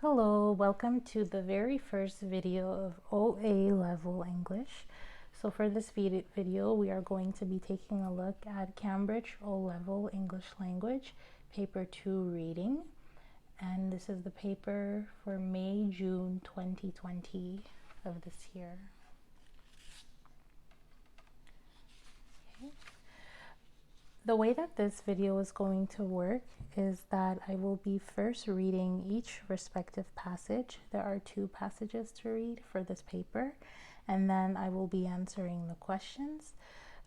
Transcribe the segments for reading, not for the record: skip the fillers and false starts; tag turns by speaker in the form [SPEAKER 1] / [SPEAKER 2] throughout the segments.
[SPEAKER 1] Hello, welcome to the very first video of OA level English. So for this video, we are going to be taking a look at Cambridge O level English language, paper 2 reading. And this is the paper for May-June 2020 of this year. Okay. The way that this video is going to work is that I will be first reading each respective passage. There are 2 passages to read for this paper, and then I will be answering the questions.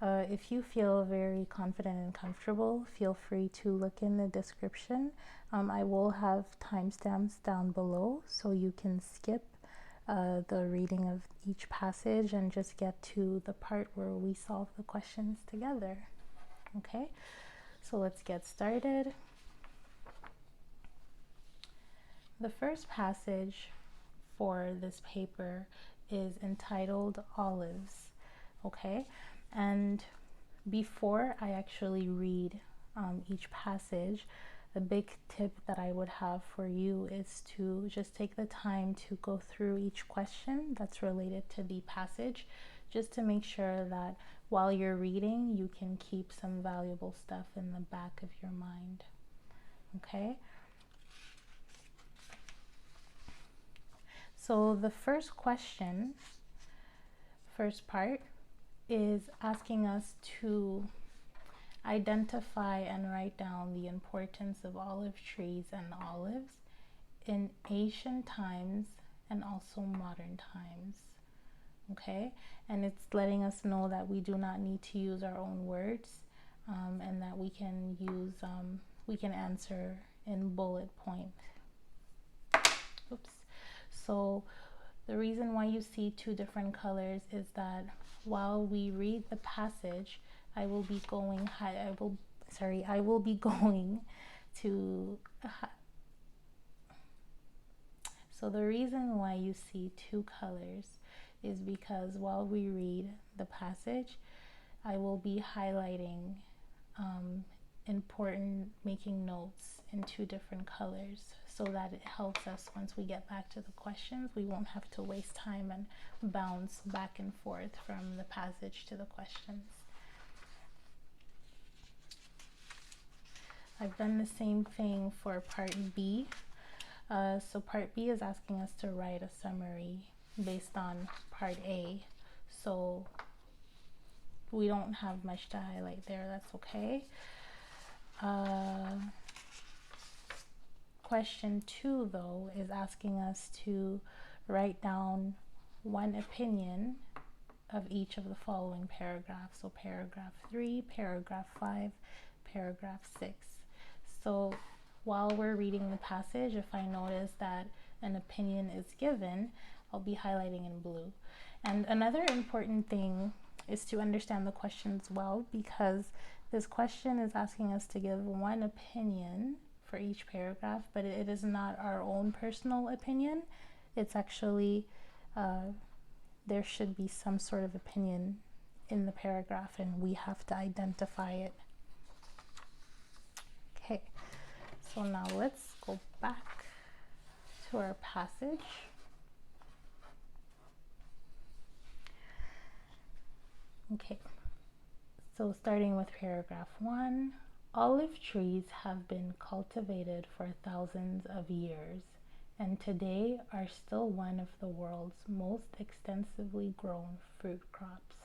[SPEAKER 1] If you feel very confident and comfortable, feel free to look in the description. I will have timestamps down below so you can skip the reading of each passage and just get to the part where we solve the questions together. Okay, so let's get started. The first passage for this paper is entitled Olives. Okay, and before I actually read each passage, the big tip that I would have for you is to just take the time to go through each question that's related to the passage, just to make sure that while you're reading, you can keep some valuable stuff in the back of your mind. Okay? So the first question, first part, is asking us to identify and write down the importance of olive trees and olives in ancient times and also modern times. Okay, and it's letting us know that we do not need to use our own words, and that we can use we can answer in bullet point. Oops. So the reason why you see 2 different colors is that while we read the passage, I will be going to so the reason why you see 2 colors is because while we read the passage, I will be highlighting making notes in 2 different colors so that it helps us once we get back to the questions. We won't have to waste time and bounce back and forth from the passage to the questions. I've done the same thing for part B. So part B is asking us to write a summary based on part A, so we don't have much to highlight there. That's okay. Question 2 though is asking us to write down one opinion of each of the following paragraphs. So paragraph 3, paragraph 5, paragraph 6. So while we're reading the passage, if I notice that an opinion is given, I'll be highlighting in blue. And another important thing is to understand the questions well, because this question is asking us to give one opinion for each paragraph, but it is not our own personal opinion. It's actually, there should be some sort of opinion in the paragraph and we have to identify it. Okay, so now let's go back to our passage. Okay, so starting with paragraph 1, olive trees have been cultivated for thousands of years and today are still one of the world's most extensively grown fruit crops.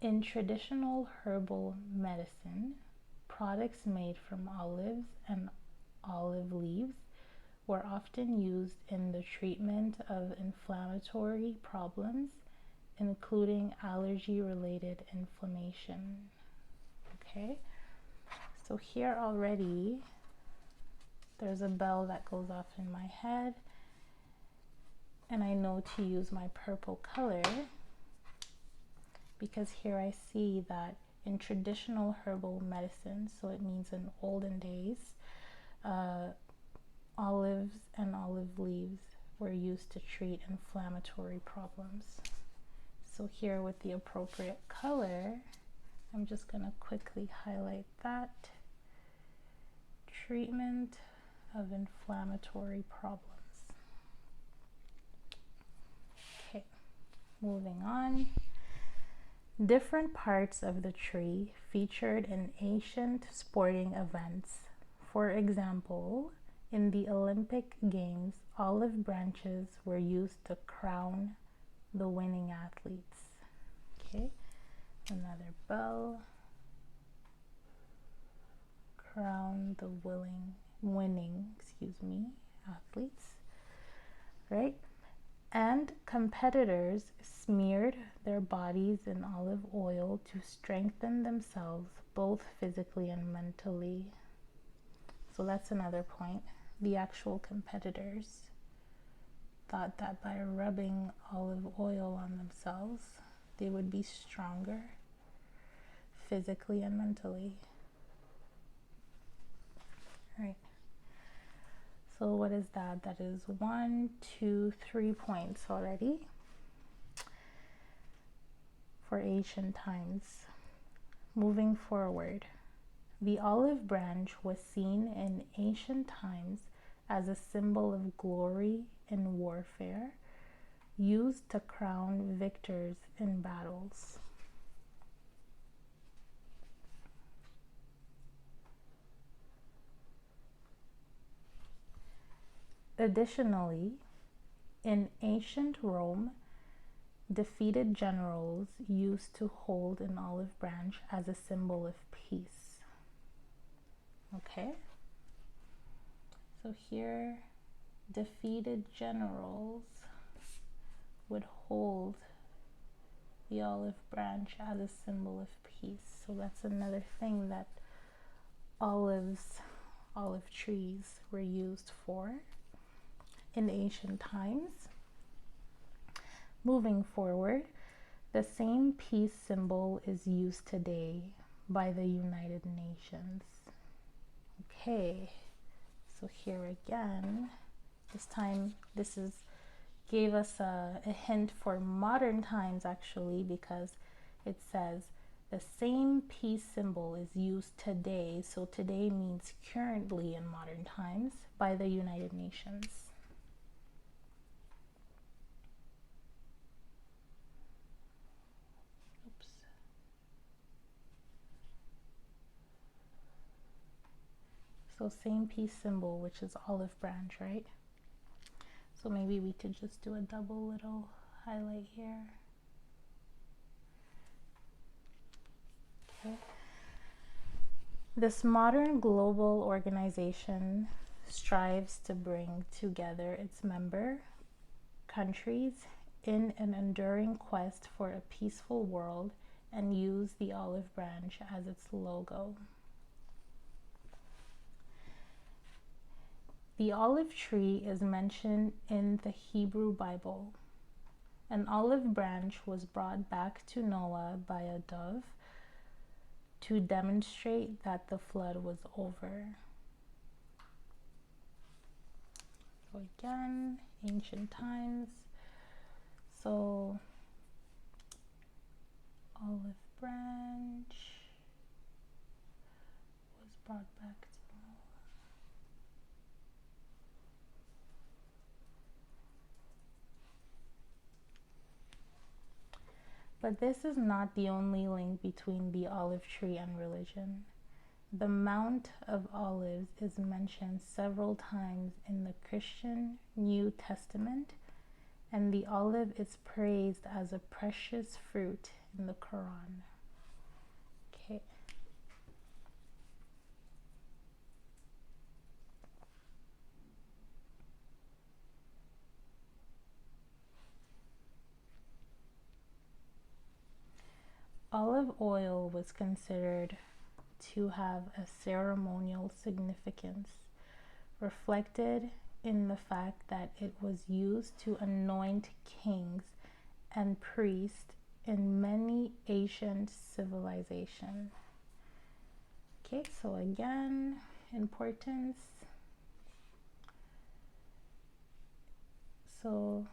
[SPEAKER 1] In traditional herbal medicine, products made from olives and olive leaves were often used in the treatment of inflammatory problems, including allergy-related inflammation. Okay, so here already there's a bell that goes off in my head, and I know to use my purple color because here I see that in traditional herbal medicine, so it means in olden days, olives and olive leaves were used to treat inflammatory problems. So here with the appropriate color, I'm just going to quickly highlight that. Treatment of inflammatory problems. Okay, moving on. Different parts of the tree featured in ancient sporting events. For example, in the Olympic Games, olive branches were used to crown the winning athletes. Okay, another bell. Crown the winning athletes, right? And competitors smeared their bodies in olive oil to strengthen themselves both physically and mentally. So that's another point. The actual competitors thought that by rubbing olive oil on themselves, they would be stronger physically and mentally. Right. So what is that? That is 1, 2, 3 points already for ancient times. Moving forward, the olive branch was seen in ancient times as a symbol of glory in warfare, used to crown victors in battles. Additionally, in ancient Rome, defeated generals used to hold an olive branch as a symbol of peace. Okay, so here, defeated generals would hold the olive branch as a symbol of peace. So that's another thing that olive trees were used for in ancient times. Moving forward, the same peace symbol is used today by the United Nations. Okay, so here again, this time gave us a hint for modern times actually, because it says the same peace symbol is used today. So today means currently in modern times by the United Nations. So same peace symbol, which is olive branch, right? So maybe we could just do a double little highlight here. Okay. This modern global organization strives to bring together its member countries in an enduring quest for a peaceful world and use the olive branch as its logo. The olive tree is mentioned in the Hebrew Bible. An olive branch was brought back to Noah by a dove to demonstrate that the flood was over. So again, ancient times. So olive branch was brought back to Noah. But this is not the only link between the olive tree and religion. The Mount of Olives is mentioned several times in the Christian New Testament, and the olive is praised as a precious fruit in the Quran. Okay. Olive oil was considered to have a ceremonial significance, reflected in the fact that it was used to anoint kings and priests in many ancient civilizations. Okay, so again, importance. So,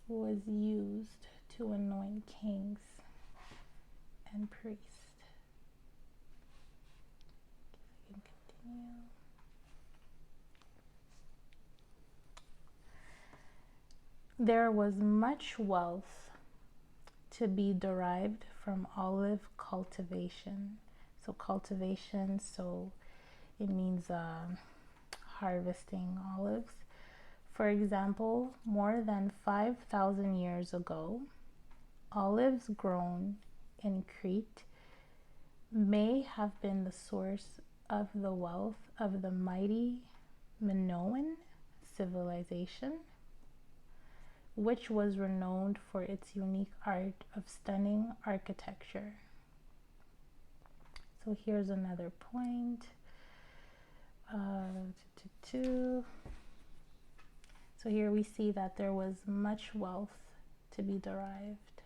[SPEAKER 1] was used to anoint kings and priests. I can continue. There was much wealth to be derived from olive cultivation. So cultivation, so it means harvesting olives. For example, more than 5,000 years ago, olives grown in Crete may have been the source of the wealth of the mighty Minoan civilization, which was renowned for its unique art of stunning architecture. So here's another point. So here we see that there was much wealth to be derived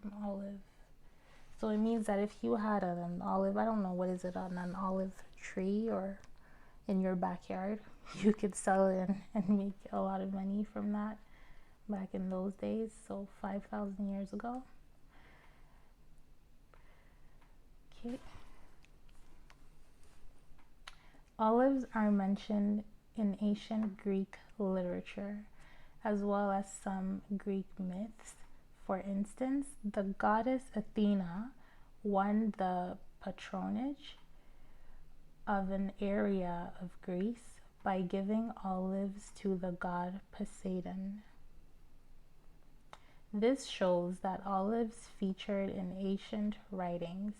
[SPEAKER 1] from olive. So it means that if you had an olive, I don't know, what is it, on an olive tree or in your backyard, you could sell it and make a lot of money from that back in those days. So 5,000 years ago. Okay. Olives are mentioned in ancient Greek literature, as well as some Greek myths. For instance, the goddess Athena won the patronage of an area of Greece by giving olives to the god Poseidon. This shows that olives featured in ancient writings.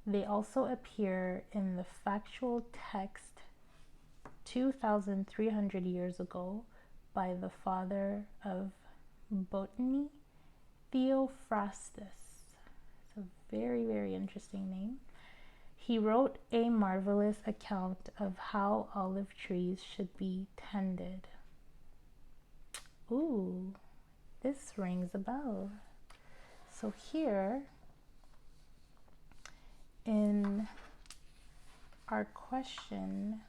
[SPEAKER 1] They also appear in the factual text 2,300 years ago by the father of botany, Theophrastus. It's a very, very interesting name. He wrote a marvelous account of how olive trees should be tended. Ooh, this rings a bell. So here in our question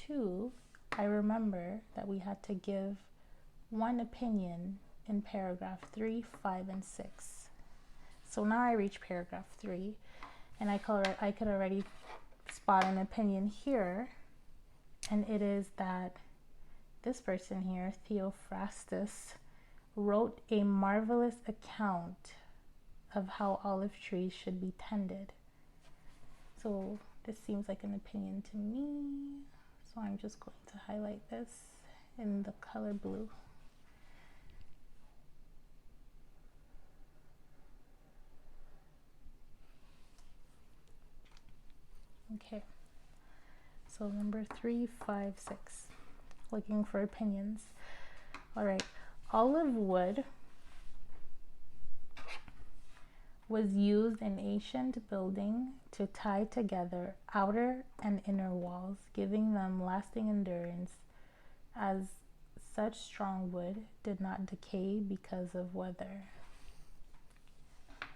[SPEAKER 1] 2, I remember that we had to give one opinion in paragraph 3, 5, and 6. So now I reach paragraph 3, and I could already spot an opinion here, and it is that this person here, Theophrastus, wrote a marvelous account of how olive trees should be tended. So this seems like an opinion to me. So I'm just going to highlight this in the color blue. Okay, so number 3, 5, 6, looking for opinions. All right, olive wood was used in ancient building to tie together outer and inner walls, giving them lasting endurance, as such strong wood did not decay because of weather.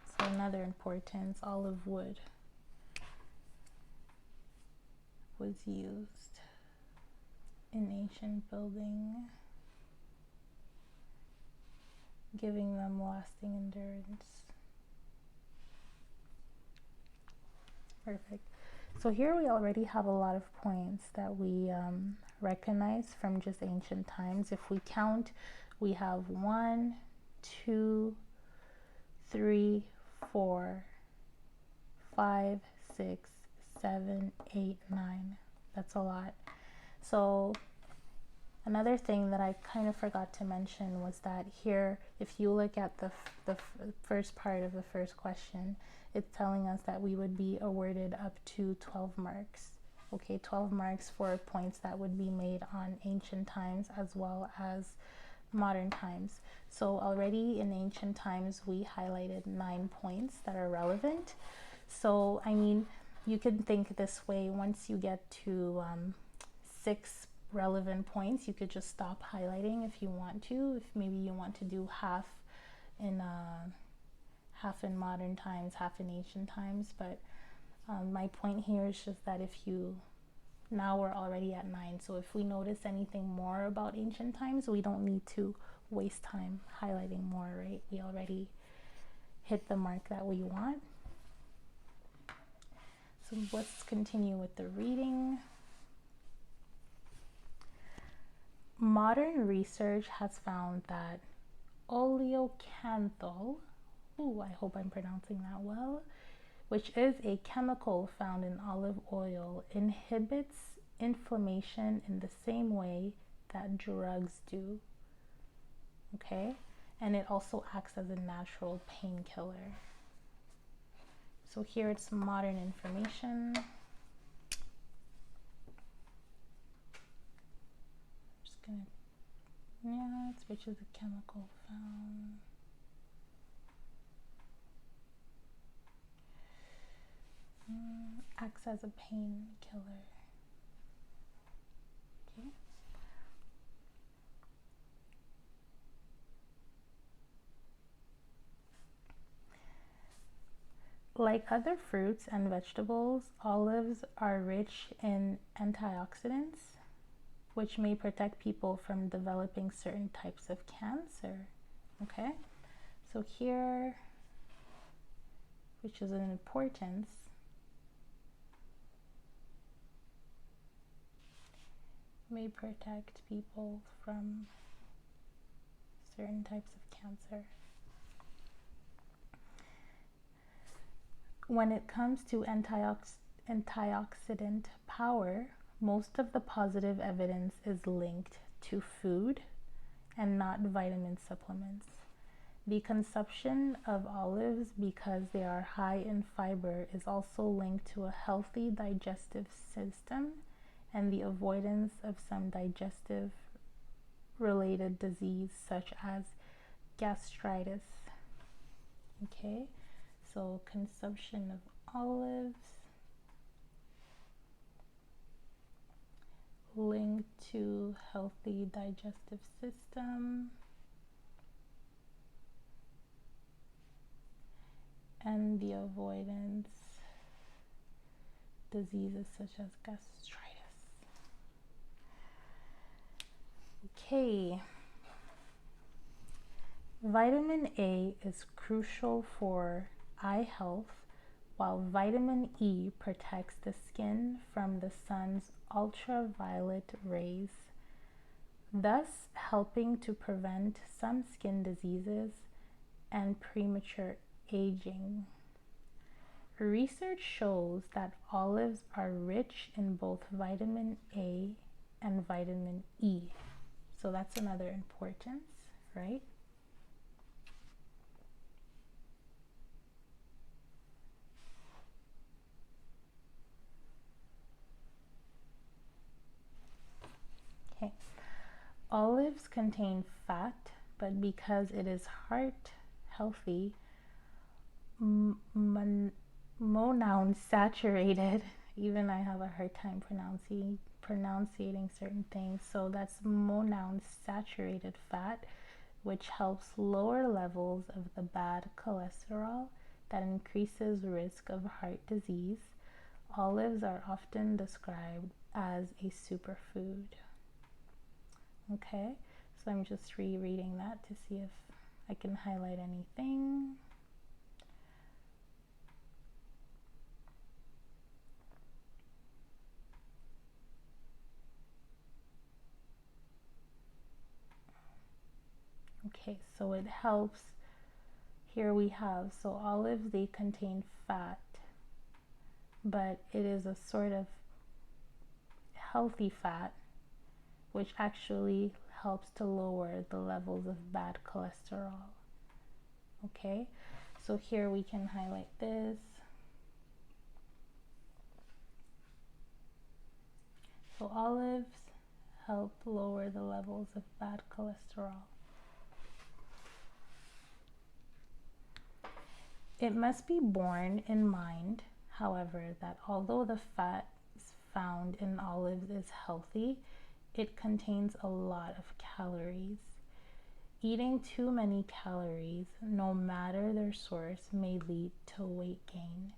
[SPEAKER 1] So another importance, olive wood was used in ancient building, giving them lasting endurance. Perfect. So here we already have a lot of points that we recognize from just ancient times. If we count, we have 1, 2, 3, 4, 5, 6, 7, 8, 9. That's a lot. So another thing that I kind of forgot to mention was that here, if you look at the first part of the first question, it's telling us that we would be awarded up to 12 marks. Okay, 12 marks for points that would be made on ancient times as well as modern times. So already in ancient times, we highlighted 9 points that are relevant. So, I mean, you can think this way: once you get to 6 relevant points, you could just stop highlighting if you want to. If maybe you want to do half in modern times, half in ancient times. But my point here is just that now we're already at 9. So if we notice anything more about ancient times, we don't need to waste time highlighting more, right? We already hit the mark that we want. So let's continue with the reading. Modern research has found that oleocanthal, I hope I'm pronouncing that well, which is a chemical found in olive oil, inhibits inflammation in the same way that drugs do. Okay? And it also acts as a natural painkiller. So here it's modern information. Just gonna, which is a chemical found. Acts as a painkiller. Okay. Like other fruits and vegetables, olives are rich in antioxidants, which may protect people from developing certain types of cancer. Okay, so here, which is an importance, may protect people from certain types of cancer. When it comes to antioxidant power, most of the positive evidence is linked to food and not vitamin supplements. The consumption of olives, because they are high in fiber, is also linked to a healthy digestive system and the avoidance of some digestive related disease such as gastritis. Okay, so consumption of olives linked to healthy digestive system and the avoidance diseases such as gastritis. Okay. Vitamin A is crucial for eye health, while vitamin E protects the skin from the sun's ultraviolet rays, thus helping to prevent some skin diseases and premature aging. Research shows that olives are rich in both vitamin A and vitamin E. So that's another importance, right? Okay. Olives contain fat, but because it is heart healthy, monounsaturated, even I have a hard time pronouncing certain things, so that's monounsaturated fat, which helps lower levels of the bad cholesterol that increases risk of heart disease. Olives are often described as a superfood. Okay, so I'm just rereading that to see if I can highlight anything. Okay, so it helps. Here we have, so olives, they contain fat, but it is a sort of healthy fat, which actually helps to lower the levels of bad cholesterol. Okay, so here we can highlight this. So olives help lower the levels of bad cholesterol. It must be borne in mind, however, that although the fat found in olives is healthy, it contains a lot of calories. Eating too many calories, no matter their source, may lead to weight gain.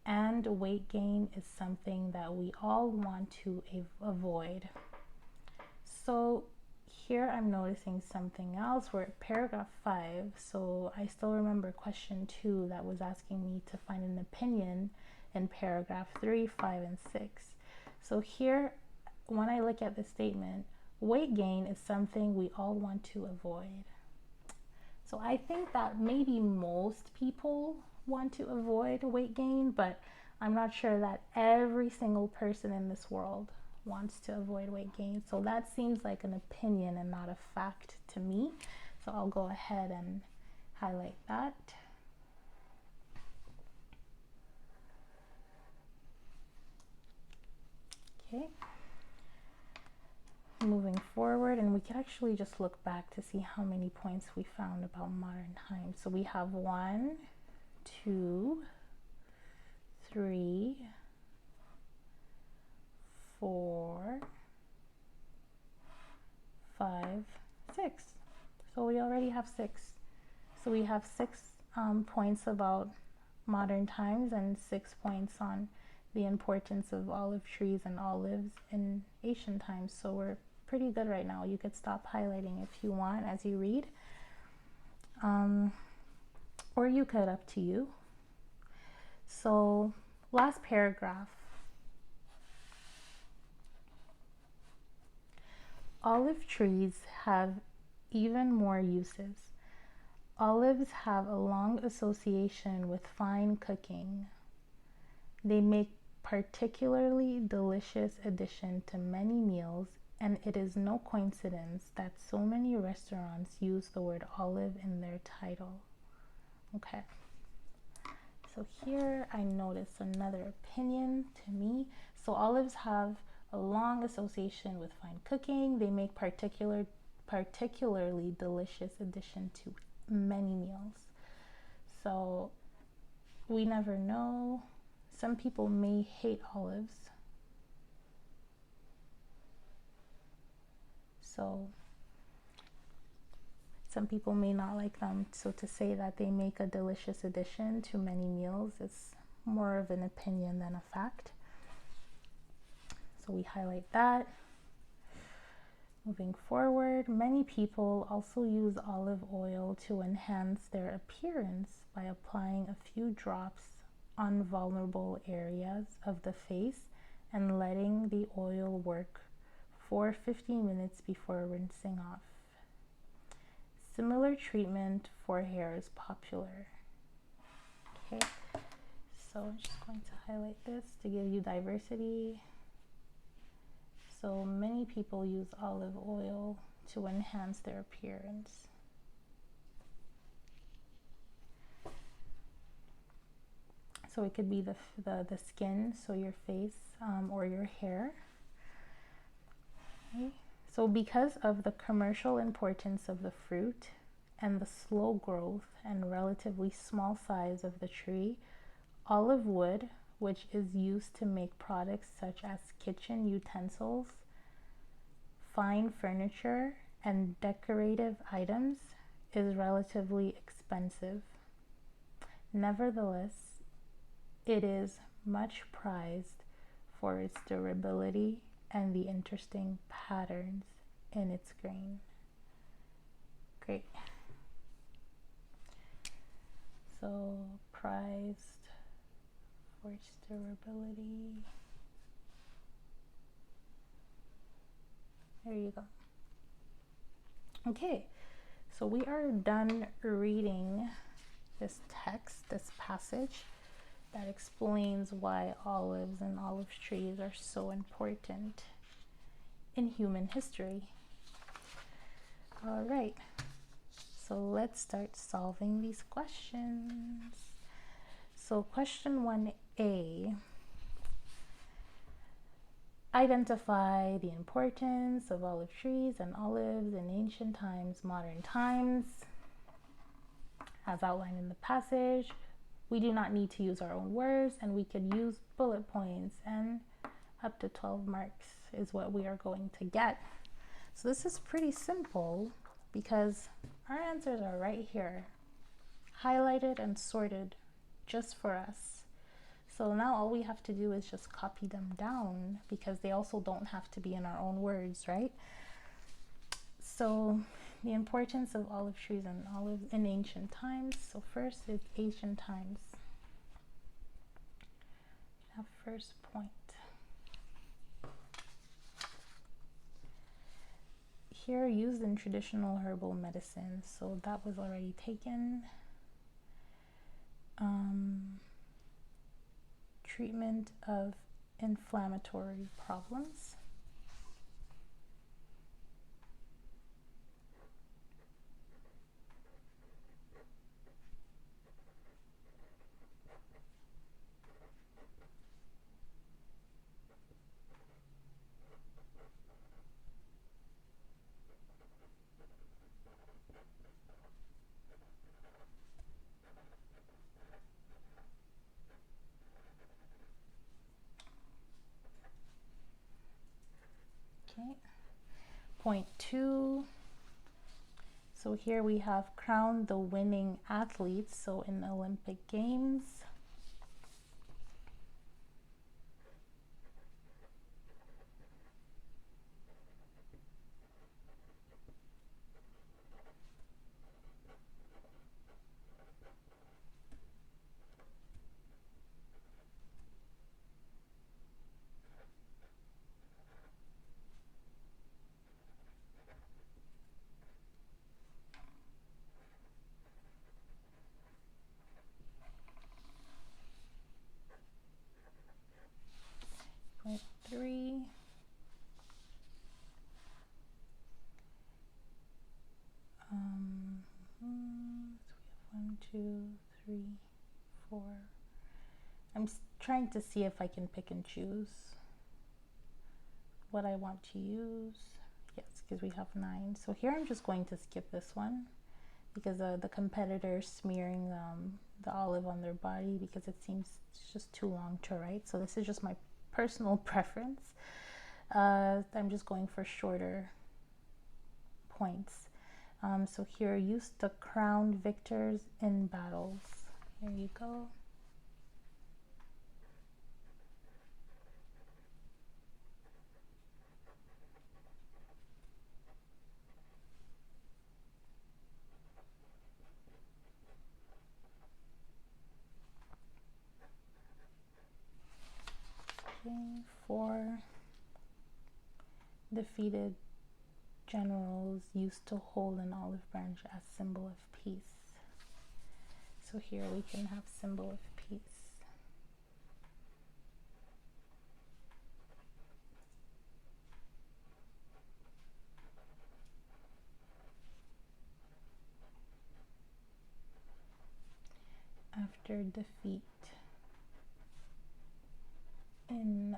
[SPEAKER 1] And weight gain is something that we all want to avoid. So here I'm noticing something else. We're at paragraph 5, so I still remember question 2 that was asking me to find an opinion in paragraph 3, 5, and 6. So here, when I look at the statement, weight gain is something we all want to avoid. So I think that maybe most people want to avoid weight gain, but I'm not sure that every single person in this world wants to avoid weight gain. So that seems like an opinion and not a fact to me. So I'll go ahead and highlight that. Okay. Moving forward, and we could actually just look back to see how many points we found about modern times. So we have 1, 2, 3, 4, 5, 6. So we already have 6. So we have 6 points about modern times and 6 points on the importance of olive trees and olives in ancient times. So we're pretty good right now. You could stop highlighting if you want as you read. Or you could, up to you. So last paragraph. Olive trees have even more uses. Olives have a long association with fine cooking. They make particularly delicious addition to many meals, and it is no coincidence that so many restaurants use the word olive in their title. Okay, so here I notice another opinion to me. So olives have a long association with fine cooking. They make particularly delicious addition to many meals. So we never know. Some people may hate olives. So some people may not like them. So to say that they make a delicious addition to many meals is more of an opinion than a fact. So we highlight that. Moving forward, many people also use olive oil to enhance their appearance by applying a few drops on vulnerable areas of the face and letting the oil work for 15 minutes before rinsing off. Similar treatment for hair is popular. Okay, so I'm just going to highlight this to give you diversity. So many people use olive oil to enhance their appearance. So it could be the skin, so your face or your hair. Okay. So because of the commercial importance of the fruit and the slow growth and relatively small size of the tree, olive wood, which is used to make products such as kitchen utensils, fine furniture, and decorative items, is relatively expensive. Nevertheless, it is much prized for its durability and the interesting patterns in its grain. Great. So prized for its durability. There you go. Okay, so we are done reading this text, this passage that explains why olives and olive trees are so important in human history. All right, so let's start solving these questions. So question 1A, identify the importance of olive trees and olives in ancient times, modern times. As outlined in the passage, we do not need to use our own words, and we could use bullet points, and up to 12 marks is what we are going to get. So this is pretty simple because our answers are right here, highlighted and sorted just for us. So now all we have to do is just copy them down because they also don't have to be in our own words, right? So the importance of olive trees and olives in ancient times. So first is ancient times. Our first point. here, used in traditional herbal medicine. So that was already taken. Treatment of inflammatory problems. Okay. Point 2. So here we have crown the winning athletes. So in Olympic Games. Point 3. So we have 1, 2, 3, 4. I'm trying to see if I can pick and choose what I want to use. Yes, because we have 9. So here I'm just going to skip this one because the competitor smearing the olive on their body, because it seems just too long to write. So this is just my personal preference. I'm just going for shorter points. So here, used to crown victors in battles. Here you go. Okay, 4. Defeated generals used to hold an olive branch as symbol of peace. So here we can have symbol of peace. After defeat in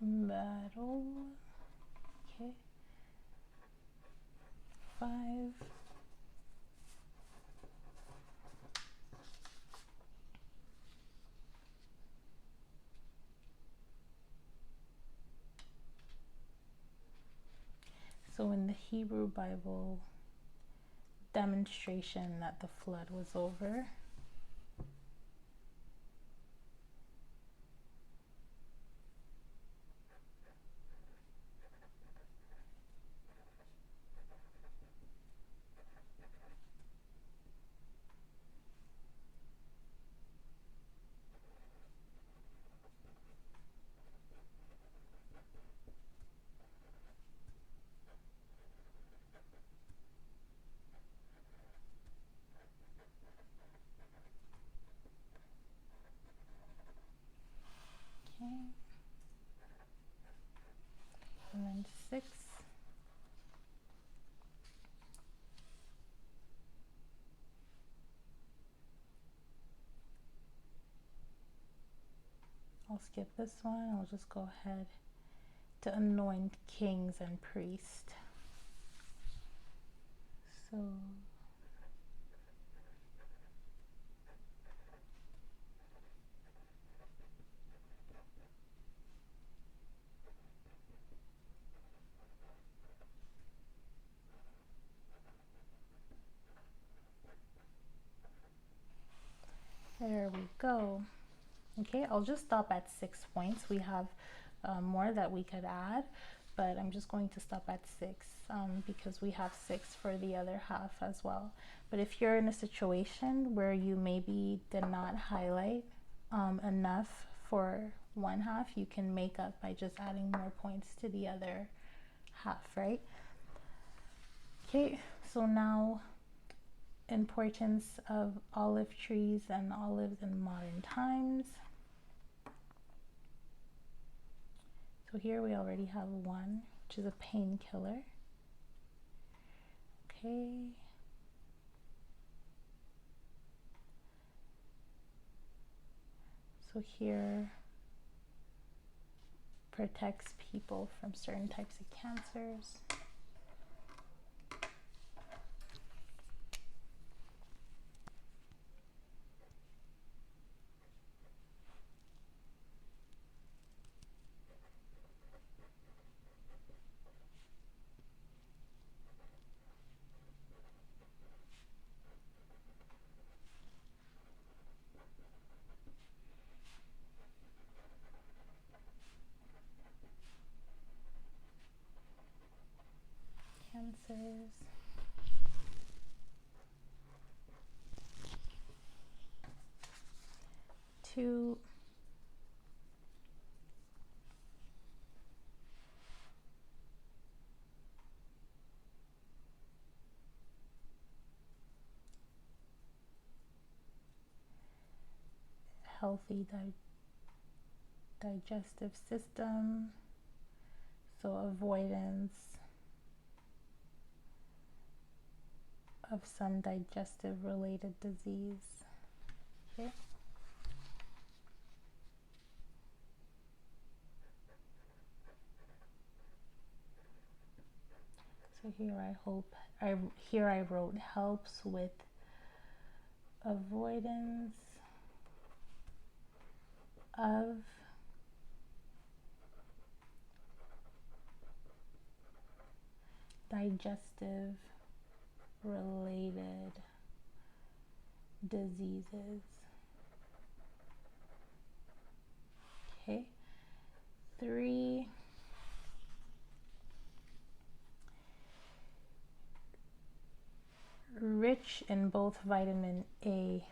[SPEAKER 1] battle. Okay. 5. So in the Hebrew Bible, demonstration that the flood was over. Okay. And then 6. I'll skip this one. I'll just go ahead to anoint kings and priests. So there we go. Okay, I'll just stop at 6 points. We have more that we could add, but I'm just going to stop at 6 because we have 6 for the other half as well. But if you're in a situation where you maybe did not highlight enough for one half, you can make up by just adding more points to the other half, right? Okay, so now importance of olive trees and olives in modern times. So here we already have one, which is a painkiller. Okay. So here protects people from certain types of cancers. Cancers. Two. Healthy digestive system, so avoidance of some digestive related disease. Okay. So here I wrote helps with avoidance of digestive related diseases. Okay. 3. Rich in both vitamin A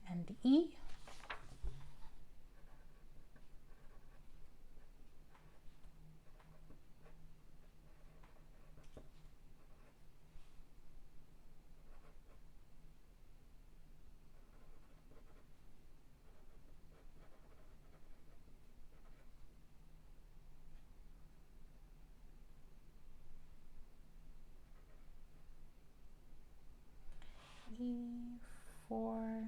[SPEAKER 1] and E. 4.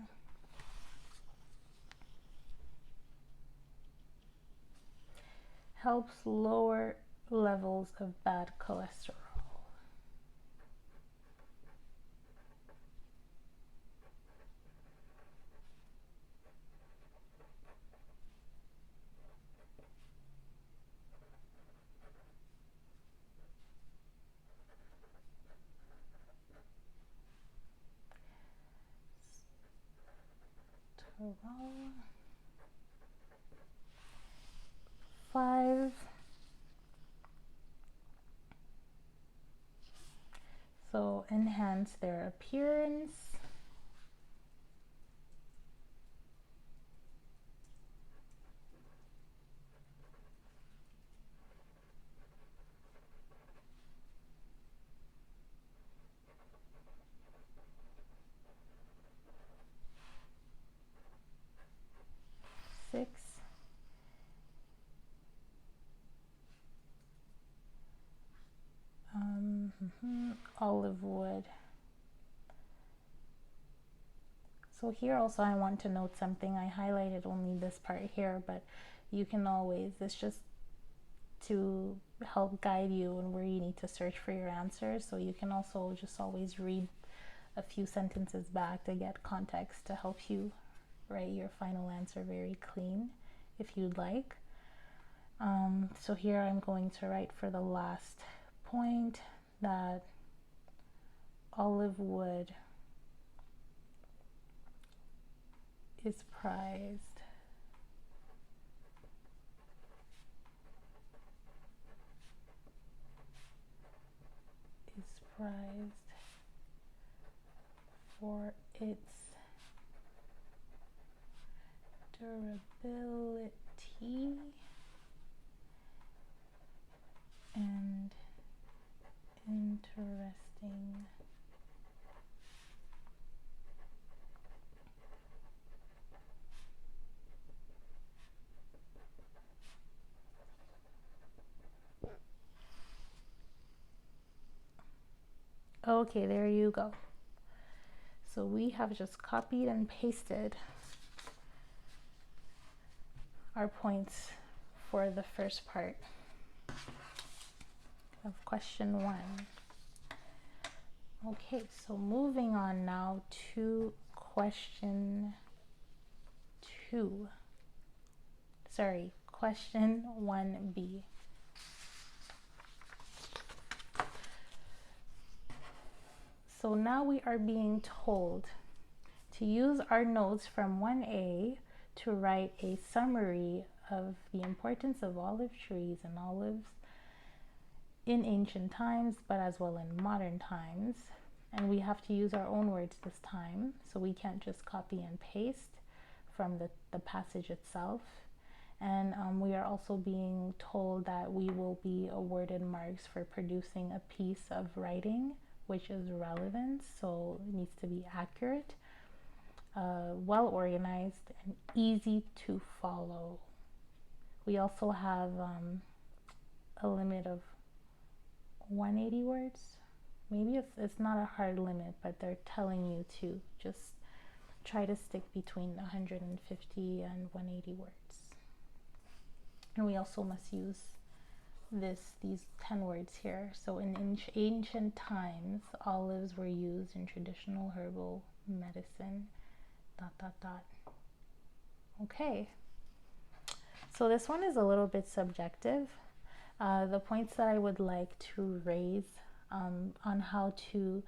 [SPEAKER 1] Helps lower levels of bad cholesterol. 5. So enhance their appearance. 6. Olive wood. So here also I want to note something. I highlighted only this part here, but you can always, it's just to help guide you and where you need to search for your answers. So you can also just always read a few sentences back to get context to help you write your final answer very clean if you'd like. So here I'm going to write for the last point that olive wood is prized for its durability and interesting interesting. Okay, there you go. So we have just copied and pasted our points for the first part of question 1. Okay, so moving on now to question 2. Sorry, question 1B. So now we are being told to use our notes from 1A to write a summary of the importance of olive trees and olives in ancient times, but as well in modern times. And we have to use our own words this time, so we can't just copy and paste from the passage itself. And we are also being told that we will be awarded marks for producing a piece of writing which is relevant, so it needs to be accurate, well organized, and easy to follow. We also have a limit of 180 words. Maybe it's not a hard limit, but they're telling you to just try to stick between 150 and 180 words. And we also must use these 10 words here. So in ancient times, olives were used in traditional herbal medicine, ... Okay, so this one is a little bit subjective. The points that I would like to raise on how to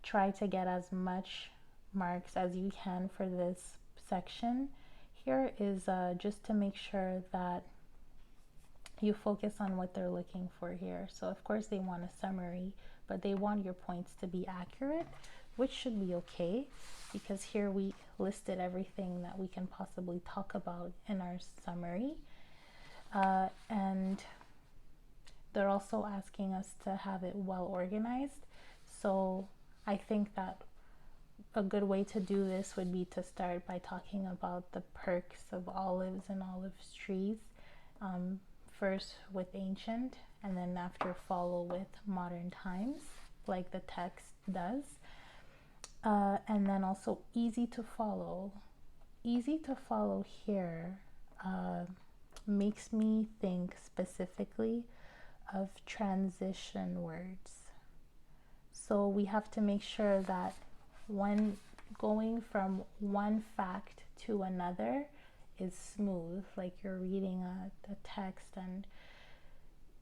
[SPEAKER 1] try to get as much marks as you can for this section here is just to make sure that you focus on what they're looking for here. So of course they want a summary, but they want your points to be accurate, which should be okay, because here we listed everything that we can possibly talk about in our summary. And they're also asking us to have it well organized. So I think that a good way to do this would be to start by talking about the perks of olives and olive trees. First with ancient, and then after follow with modern times, like the text does. And then also easy to follow. Easy to follow here makes me think specifically of transition words. So we have to make sure that when going from one fact to another is smooth, like you're reading a text and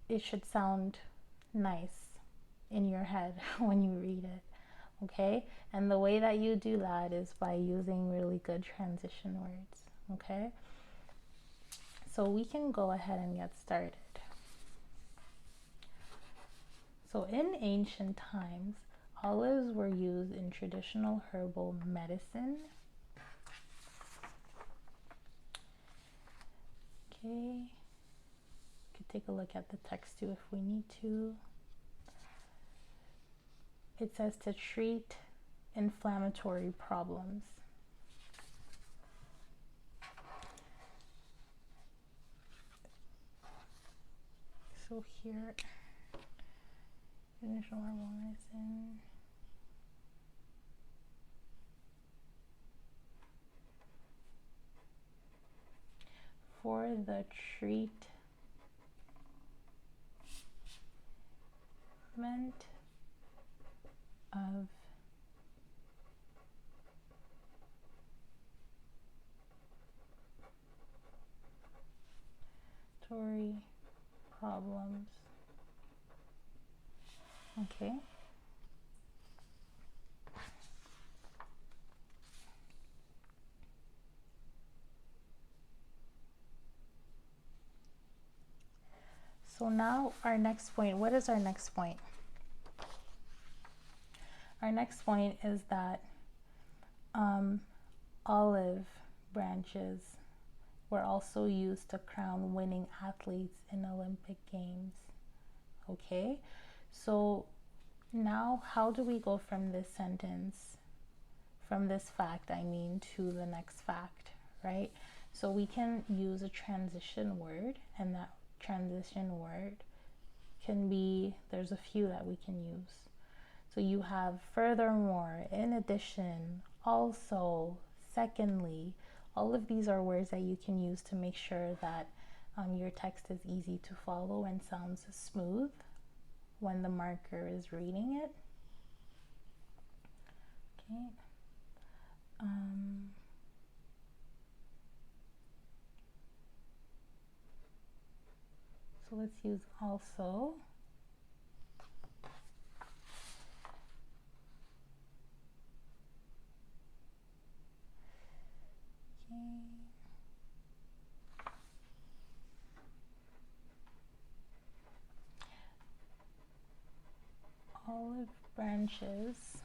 [SPEAKER 1] it should sound nice in your head when you read it, okay? And the way that you do that is by using really good transition words, okay? So we can go ahead and get started. So in ancient times, olives were used in traditional herbal medicine. Okay, could take a look at the text too if we need to. It says to treat inflammatory problems. So here, traditional herbal medicine. For the treatment of problems. Okay. So now our next point, what is our next point? Our next point is that olive branches were also used to crown winning athletes in Olympic Games. Okay, so Now, how do we go from this sentence, from this fact, I mean, to the next fact, right? So we can use a transition word, and that transition word can be, there's a few that we can use. So you have furthermore, in addition, also, secondly. All of these are words that you can use to make sure that your text is easy to follow and sounds smooth when the marker is reading it. Okay. So let's use also. Okay. Olive branches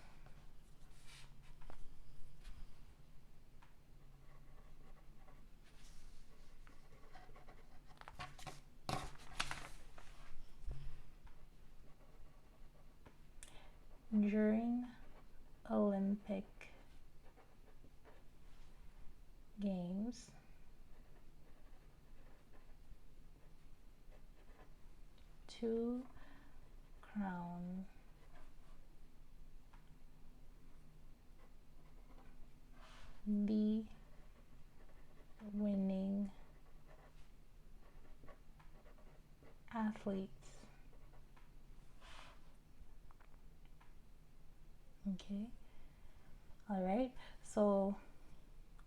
[SPEAKER 1] during Olympic Games to crown the winning athletes. Okay. All right. So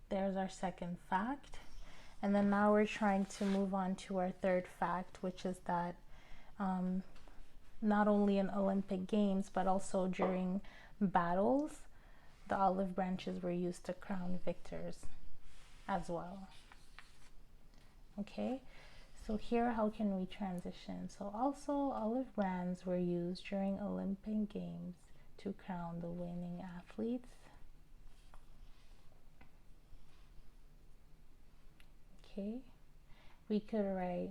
[SPEAKER 1] there's our second fact. And then now we're trying to move on to our third fact, which is that not only in Olympic Games, but also during battles, the olive branches were used to crown victors as well. Okay, so here, how can we transition? So also, olive branches were used during Olympic Games to crown the winning athletes. Okay, we could write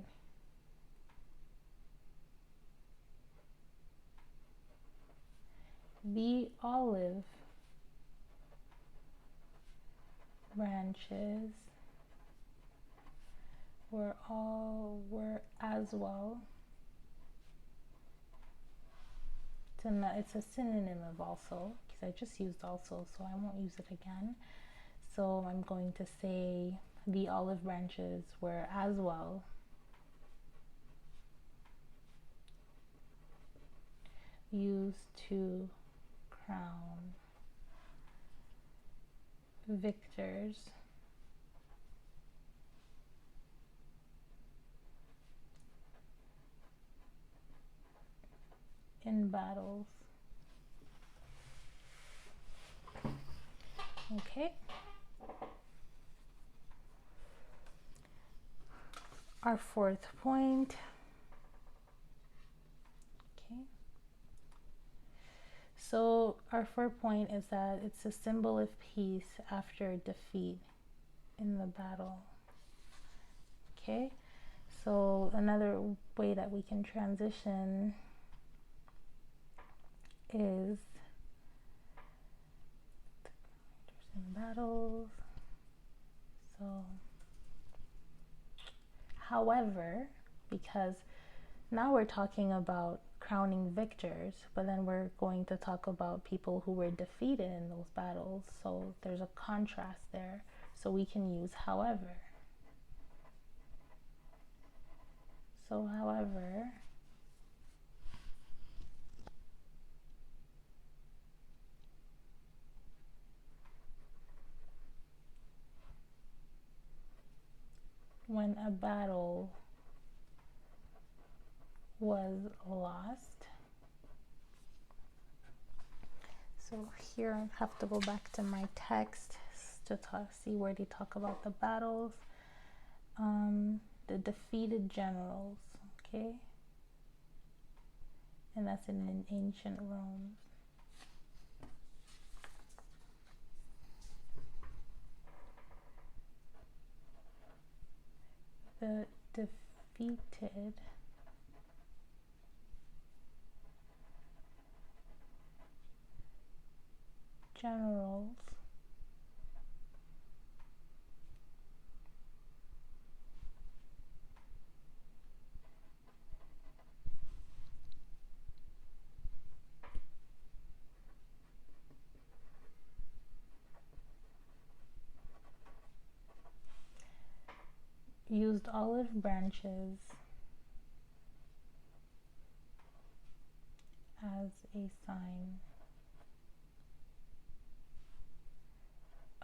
[SPEAKER 1] the olive branches were as well. It's a synonym of also, because I just used also, so I won't use it again. So I'm going to say the olive branches were as well used to crown victors in battles. Okay. Our fourth point. Okay. So our fourth point is that it's a symbol of peace after defeat in the battle. Okay. So another way that we can transition is in battles. So, however, because now we're talking about crowning victors, but then we're going to talk about people who were defeated in those battles. So there's a contrast there. So we can use however. So however, when a battle was lost. So here I have to go back to my text to see where they talk about the battles. The defeated generals, okay? And that's in ancient Rome. The defeated generals used olive branches as a sign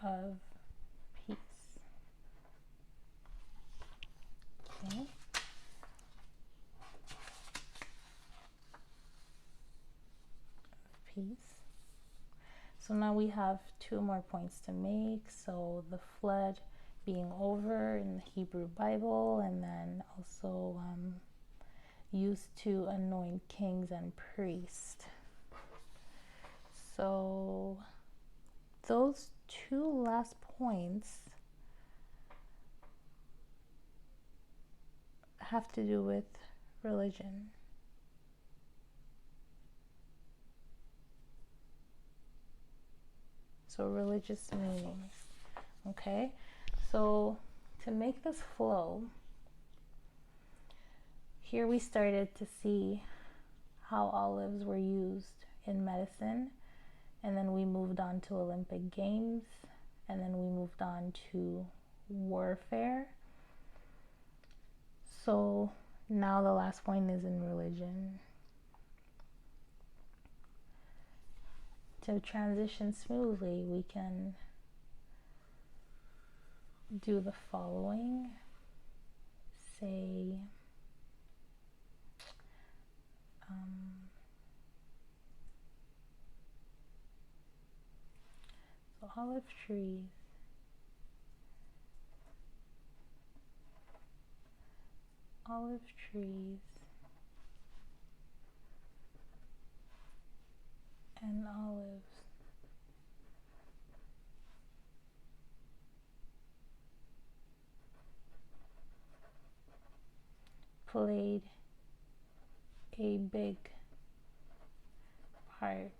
[SPEAKER 1] of peace. Okay. Peace. So now we have two more points to make. So the flood being over in the Hebrew Bible, and then also used to anoint kings and priests. So those two last points have to do with religion. So religious meanings. Okay, so to make this flow, here we started to see how olives were used in medicine, and then we moved on to Olympic Games, and then we moved on to warfare. So now the last point is in religion. To transition smoothly, we can do the following. Say, so olive trees and olives played a big part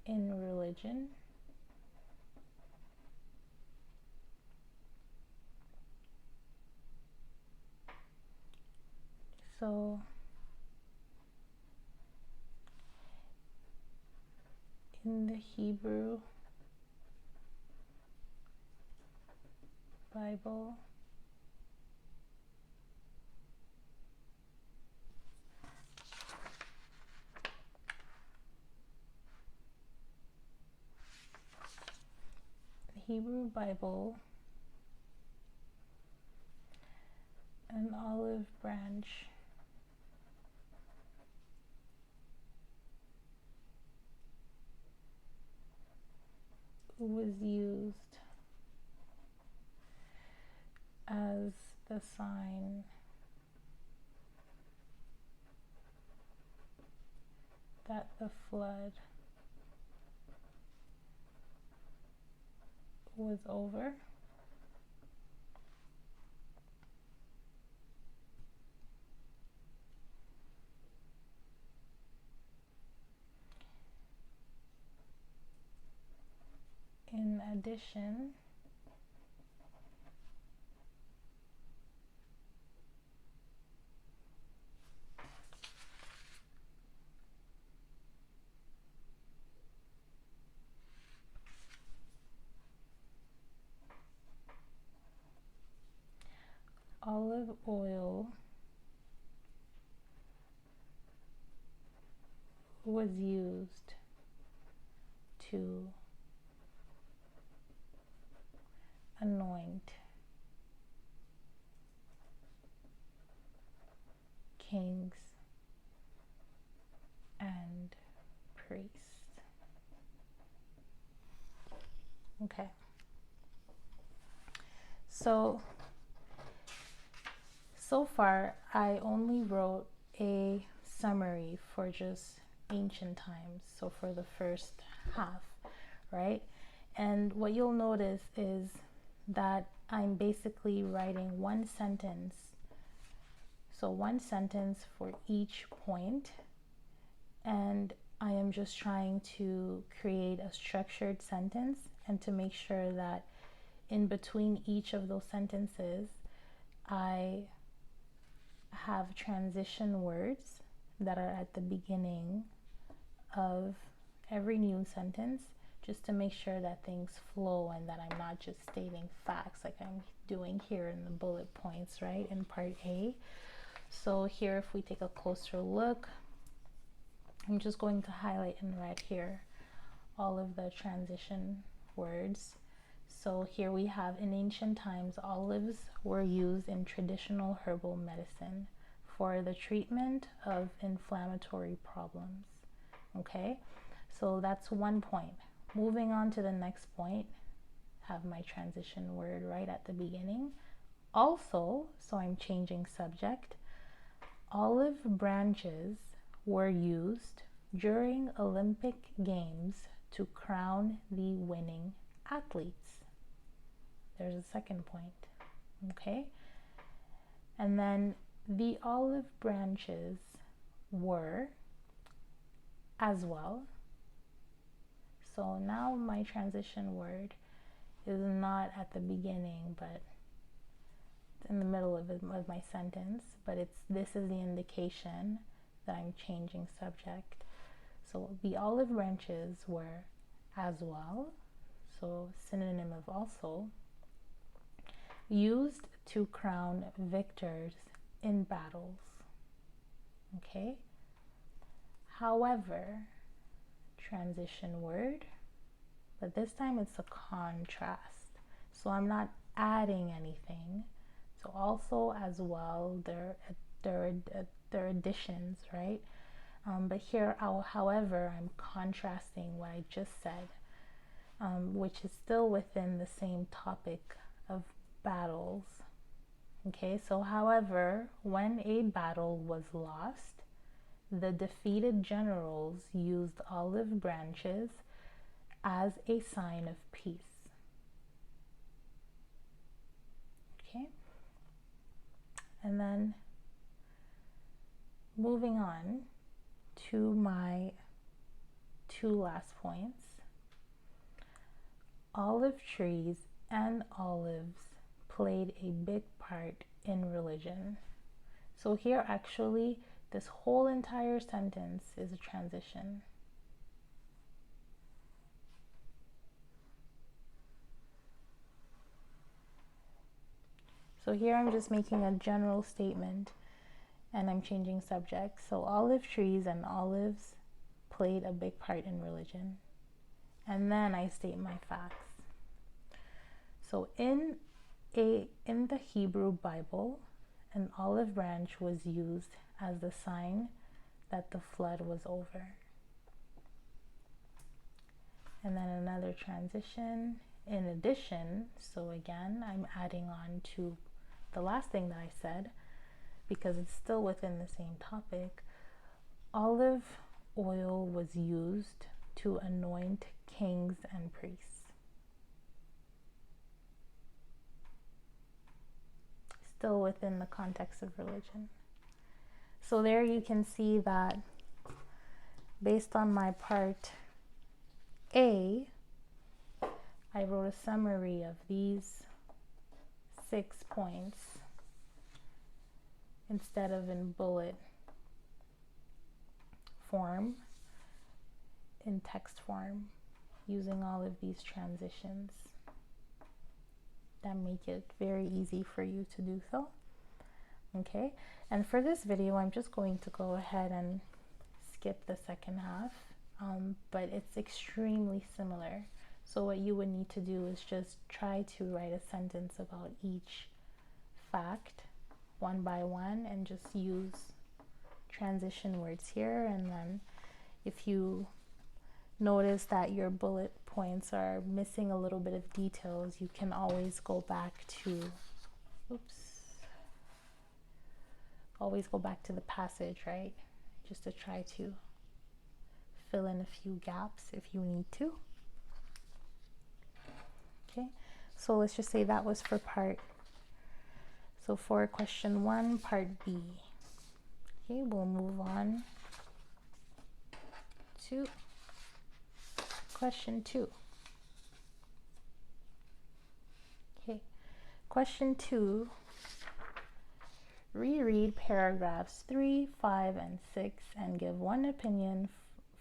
[SPEAKER 1] in religion. So in the Hebrew Bible, an olive branch was used as the sign that the flood was over. In addition, olive oil was used to anoint kings and priests. Okay. So far I only wrote a summary for just ancient times, so for the first half, right? And what you'll notice is that I'm basically writing one sentence, so one sentence for each point, and I am just trying to create a structured sentence and to make sure that in between each of those sentences, I have transition words that are at the beginning of every new sentence, just to make sure that things flow and that I'm not just stating facts like I'm doing here in the bullet points, right, in part A. So here, if we take a closer look, I'm just going to highlight in red here all of the transition words. So here we have, in ancient times, olives were used in traditional herbal medicine for the treatment of inflammatory problems. Okay, so that's one point. Moving on to the next point, have my transition word right at the beginning. Also, so I'm changing subject, olive branches were used during Olympic Games to crown the winning athletes. There's a second point, okay? And then the olive branches were as well. So now my transition word is not at the beginning, but in the middle of my sentence, but this is the indication that I'm changing subject. So the olive branches were as well, so synonym of also, used to crown victors in battles. Okay? However, transition word, but this time it's a contrast. So I'm not adding anything. So also, as well, they're additions, right? But here, however, I'm contrasting what I just said, which is still within the same topic of battles. Okay, so however, when a battle was lost, the defeated generals used olive branches as a sign of peace. Okay, and then moving on to my two last points. Olive trees and olives played a big part in religion. So here, actually, this whole entire sentence is a transition. So here I'm just making a general statement and I'm changing subject. So olive trees and olives played a big part in religion. And then I state my facts. So in the Hebrew Bible, an olive branch was used as the sign that the flood was over. And then another transition. In addition, so again, I'm adding on to the last thing that I said, because it's still within the same topic. Olive oil was used to anoint kings and priests. Still within the context of religion. So there you can see that based on my part A, I wrote a summary of these 6 points instead of in bullet form, in text form, using all of these transitions that make it very easy for you to do so. Okay, and for this video, I'm just going to go ahead and skip the second half, but it's extremely similar. So what you would need to do is just try to write a sentence about each fact one by one and just use transition words here. And then if you notice that your bullet points are missing a little bit of details, you can always go back to, always go back to the passage, right? Just to try to fill in a few gaps if you need to. Okay, so let's just say that was for for question 1, part B. Okay, we'll move on to question 2. Okay, question 2. Reread paragraphs 3, 5, and 6 and give one opinion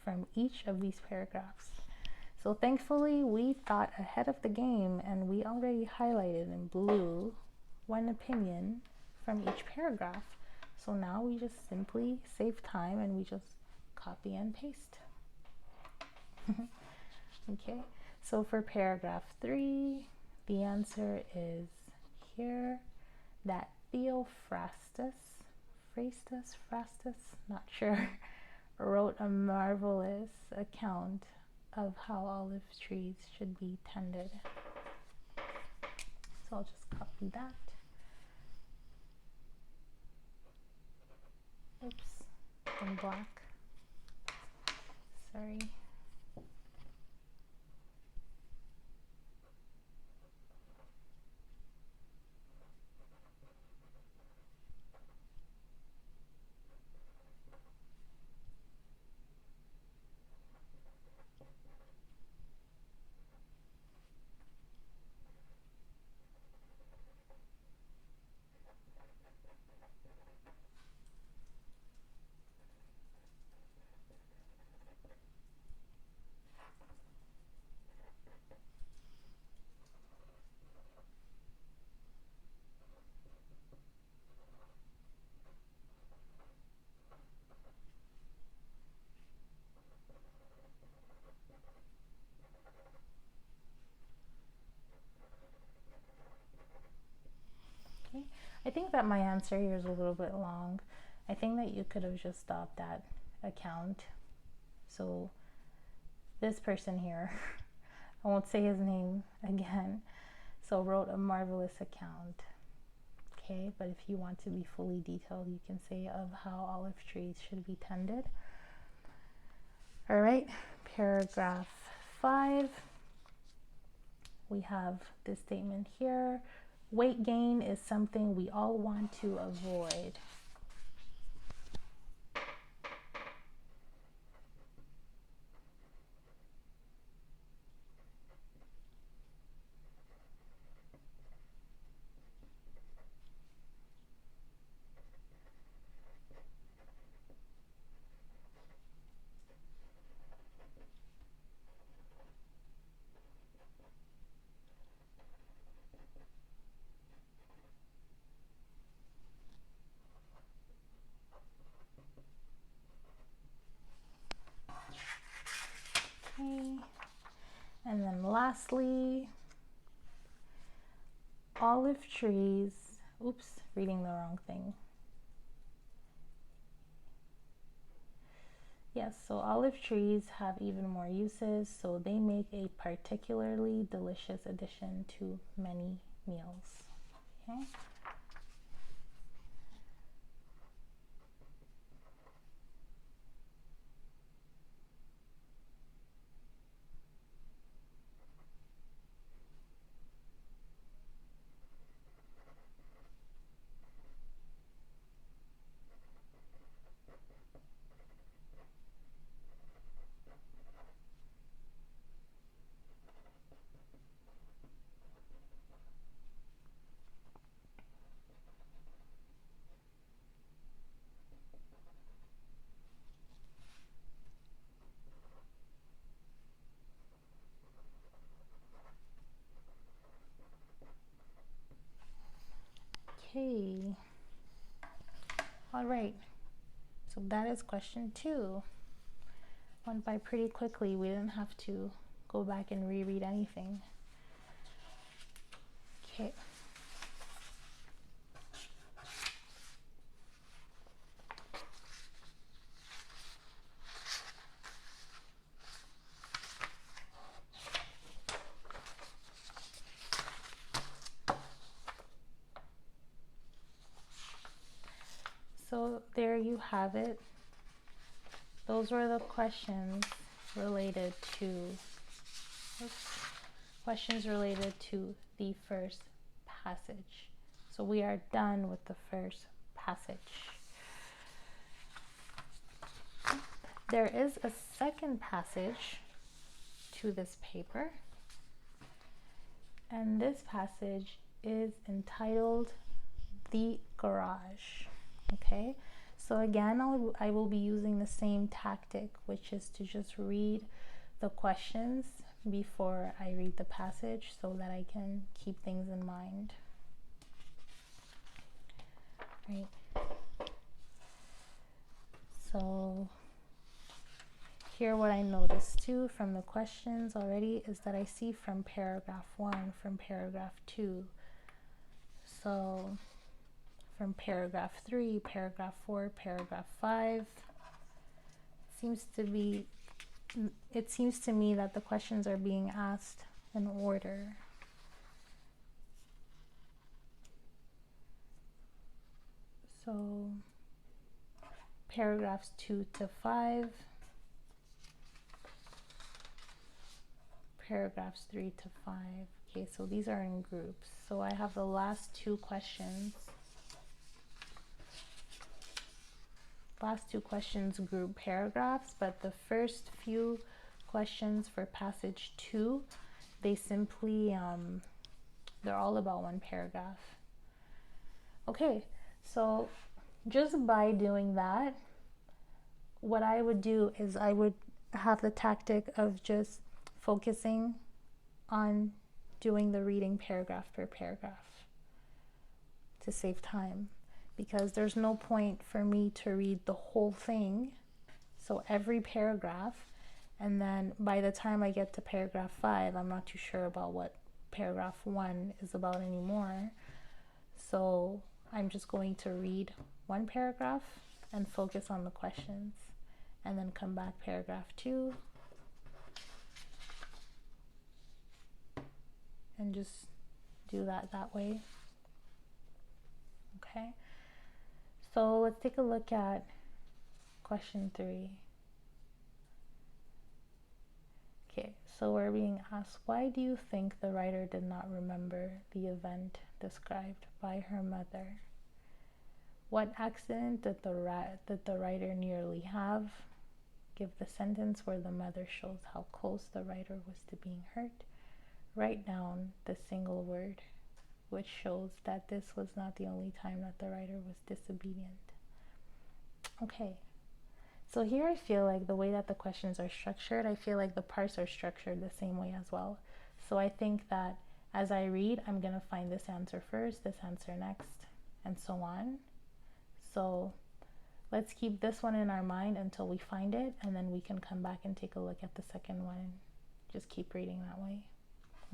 [SPEAKER 1] from each of these paragraphs. So thankfully we thought ahead of the game and we already highlighted in blue one opinion from each paragraph. So now we just simply save time and we just copy and paste. Okay, so for paragraph 3, the answer is here, that Theophrastus, not sure, wrote a marvelous account of how olive trees should be tended. So I'll just copy that. Oops, in black. Sorry. Okay, I think that my answer here is a little bit long. I think that you could have just stopped at account. So this person here, I won't say his name again, so wrote a marvelous account. Okay, but if you want to be fully detailed, you can say of how olive trees should be tended. All right, paragraph 5. We have this statement here. Weight gain is something we all want to avoid. Okay. And then lastly, olive trees, oops, reading the wrong thing. Yes, so olive trees have even more uses, so they make a particularly delicious addition to many meals. Okay. Okay. All right. So that is question 2. Went by pretty quickly. We didn't have to go back and reread anything. Okay. So there you have it. Those were the questions related to the first passage. So we are done with the first passage. there is a second passage to this paper, and this passage is entitled The Garage. Okay, so again, I will be using the same tactic, which is to just read the questions before I read the passage so that I can keep things in mind. Right. So here what I noticed too from the questions already is that I see from paragraph 1, from paragraph 2. So from paragraph 3, paragraph 4, paragraph 5, it seems to me that the questions are being asked in order. So paragraphs 2 to 5, paragraphs 3 to 5. Okay, so these are in groups. So I have the last two questions. Last two questions group paragraphs, but the first few questions for passage 2, they simply, they're all about one paragraph. Okay, so just by doing that, what I would do is I would have the tactic of just focusing on doing the reading paragraph per paragraph to save time, because there's no point for me to read the whole thing, so every paragraph, and then by the time I get to paragraph 5, I'm not too sure about what paragraph 1 is about anymore. So I'm just going to read one paragraph and focus on the questions, and then come back paragraph 2 and just do that way. Okay, so let's take a look at question 3. Okay, so we're being asked, why do you think the writer did not remember the event described by her mother? What accident did the writer nearly have? Give the sentence where the mother shows how close the writer was to being hurt. Write down the single word which shows that this was not the only time that the writer was disobedient. Okay, so here I feel like the way that the questions are structured, I feel like the parts are structured the same way as well. So I think that as I read, I'm going to find this answer first, this answer next, and so on. So let's keep this one in our mind until we find it, and then we can come back and take a look at the second one and just keep reading that way.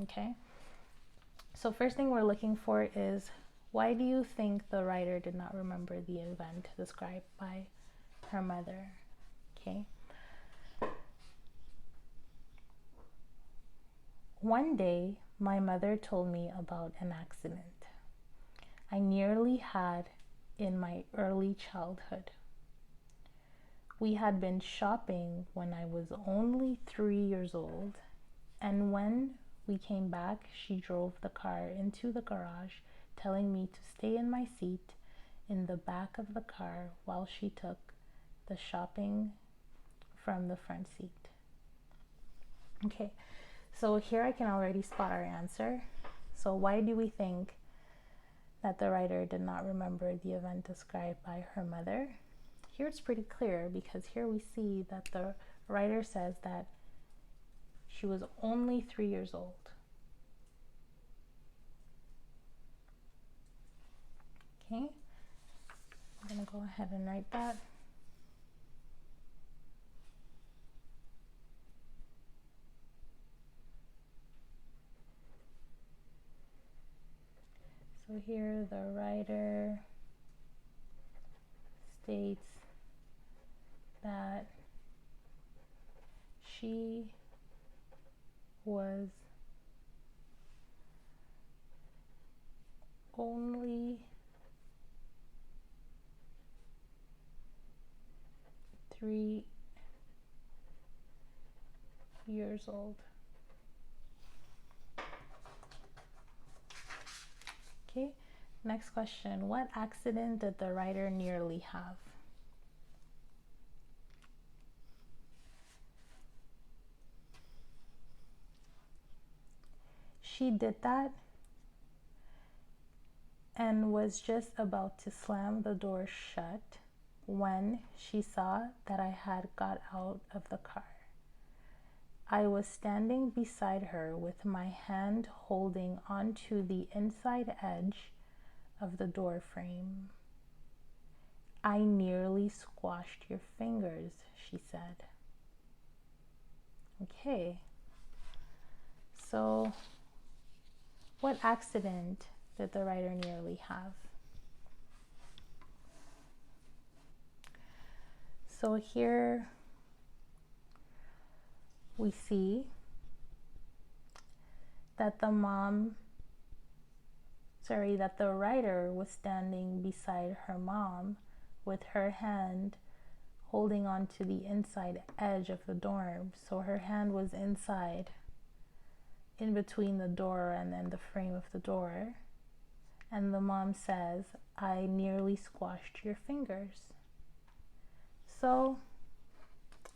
[SPEAKER 1] Okay? So first thing we're looking for is, why do you think the writer did not remember the event described by her mother? Okay. One day, my mother told me about an accident I nearly had in my early childhood. We had been shopping when I was only 3 years old, and when we came back, she drove the car into the garage, telling me to stay in my seat in the back of the car while she took the shopping from the front seat. Okay, so here I can already spot our answer. So why do we think that the writer did not remember the event described by her mother? Here it's pretty clear, because here we see that the writer says that she was only 3 years old. Okay, I'm going to go ahead and write that. So here the writer states that she was only 3 years old. Okay, next question. What accident did the writer nearly have? she did that and was just about to slam the door shut when she saw that I had got out of the car. I was standing beside her with my hand holding onto the inside edge of the door frame. I nearly squashed your fingers, she said. Okay, so what accident did the writer nearly have? So here we see that the writer was standing beside her mom with her hand holding on to the inside edge of the dorm. So her hand was inside, in between the door and then the frame of the door. And the mom says, I nearly squashed your fingers. So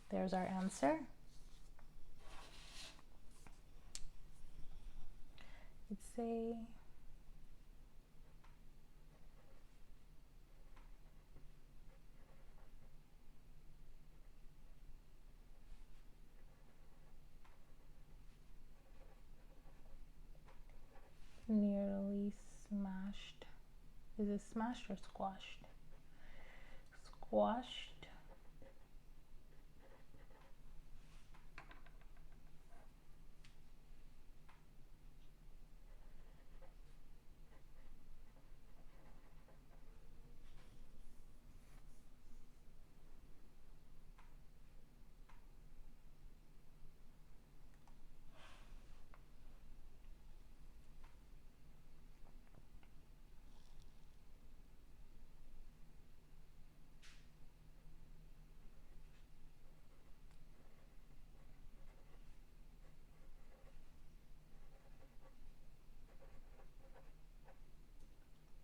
[SPEAKER 1] there's our answer. Let's say nearly smashed. Is it smashed or squashed? Squashed.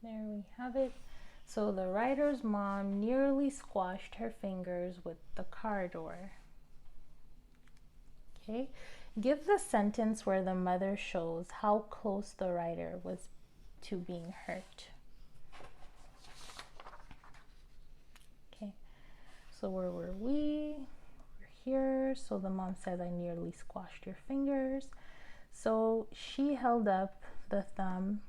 [SPEAKER 1] There we have it. So the writer's mom nearly squashed her fingers with the car door. Okay, give the sentence where the mother shows how close the writer was to being hurt. Okay, so where were we? We're here. So the mom says, I nearly squashed your fingers. So she held up the thumb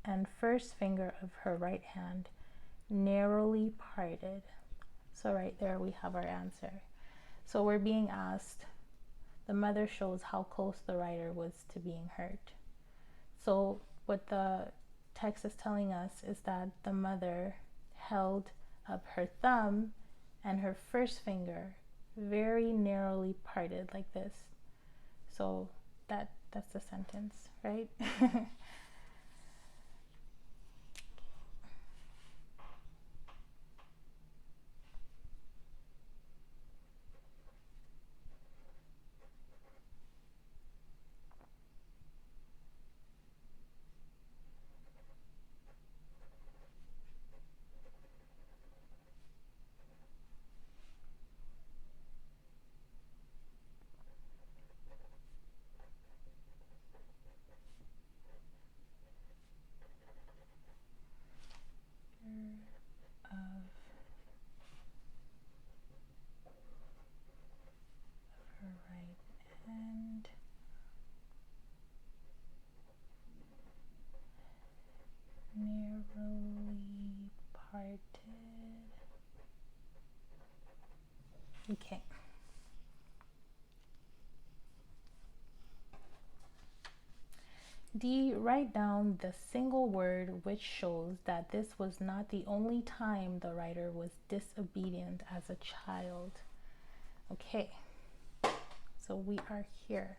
[SPEAKER 1] and first finger of her right hand, narrowly parted. So right there we have our answer. So we're being asked, the mother shows how close the writer was to being hurt. So what the text is telling us is that the mother held up her thumb and her first finger very narrowly parted like this. So that's the sentence, right? Of her right hand, narrowly parted. Okay. D, write down the single word which shows that this was not the only time the writer was disobedient as a child. Okay, so we are here.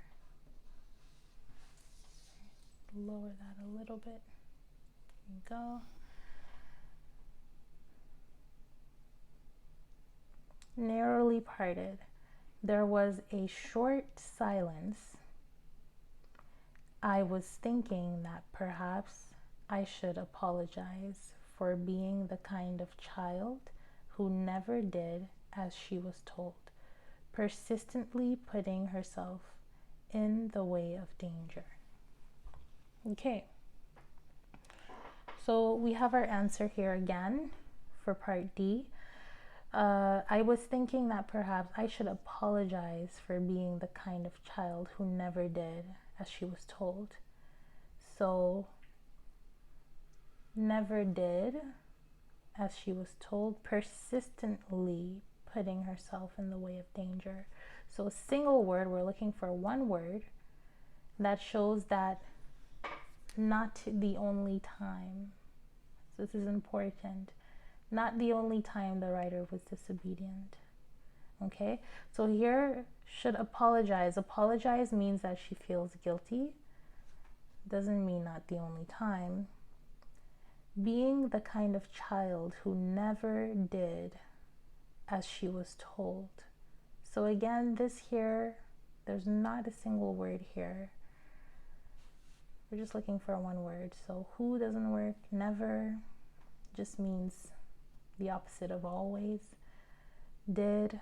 [SPEAKER 1] Lower that a little bit. There we go. Narrowly parted. There was a short silence. I was thinking that perhaps I should apologize for being the kind of child who never did as she was told, persistently putting herself in the way of danger. Okay, so we have our answer here again for part D. I was thinking that perhaps I should apologize for being the kind of child who never did as she was told. So, never did as she was told, persistently putting herself in the way of danger. So, a single word, we're looking for one word that shows that not the only time. So, this is important. Not the only time the writer was disobedient. Okay, so here should apologize. Apologize means that she feels guilty. Doesn't mean not the only time. Being the kind of child who never did as she was told. So again, this here, there's not a single word here. We're just looking for one word. So who doesn't work. Never just means the opposite of always. Did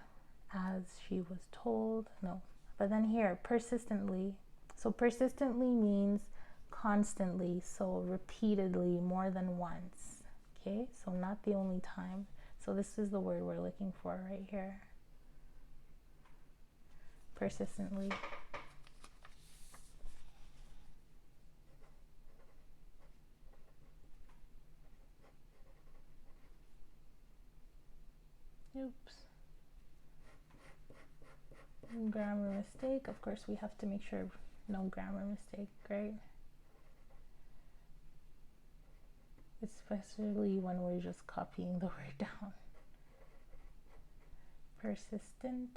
[SPEAKER 1] as she was told. No. But then here, persistently. So persistently means constantly, so repeatedly, more than once. Okay, so not the only time. So this is the word we're looking for right here. Persistently. Oops. Grammar mistake. Of course, we have to make sure no grammar mistake, right? Especially when we're just copying the word down. Persistently.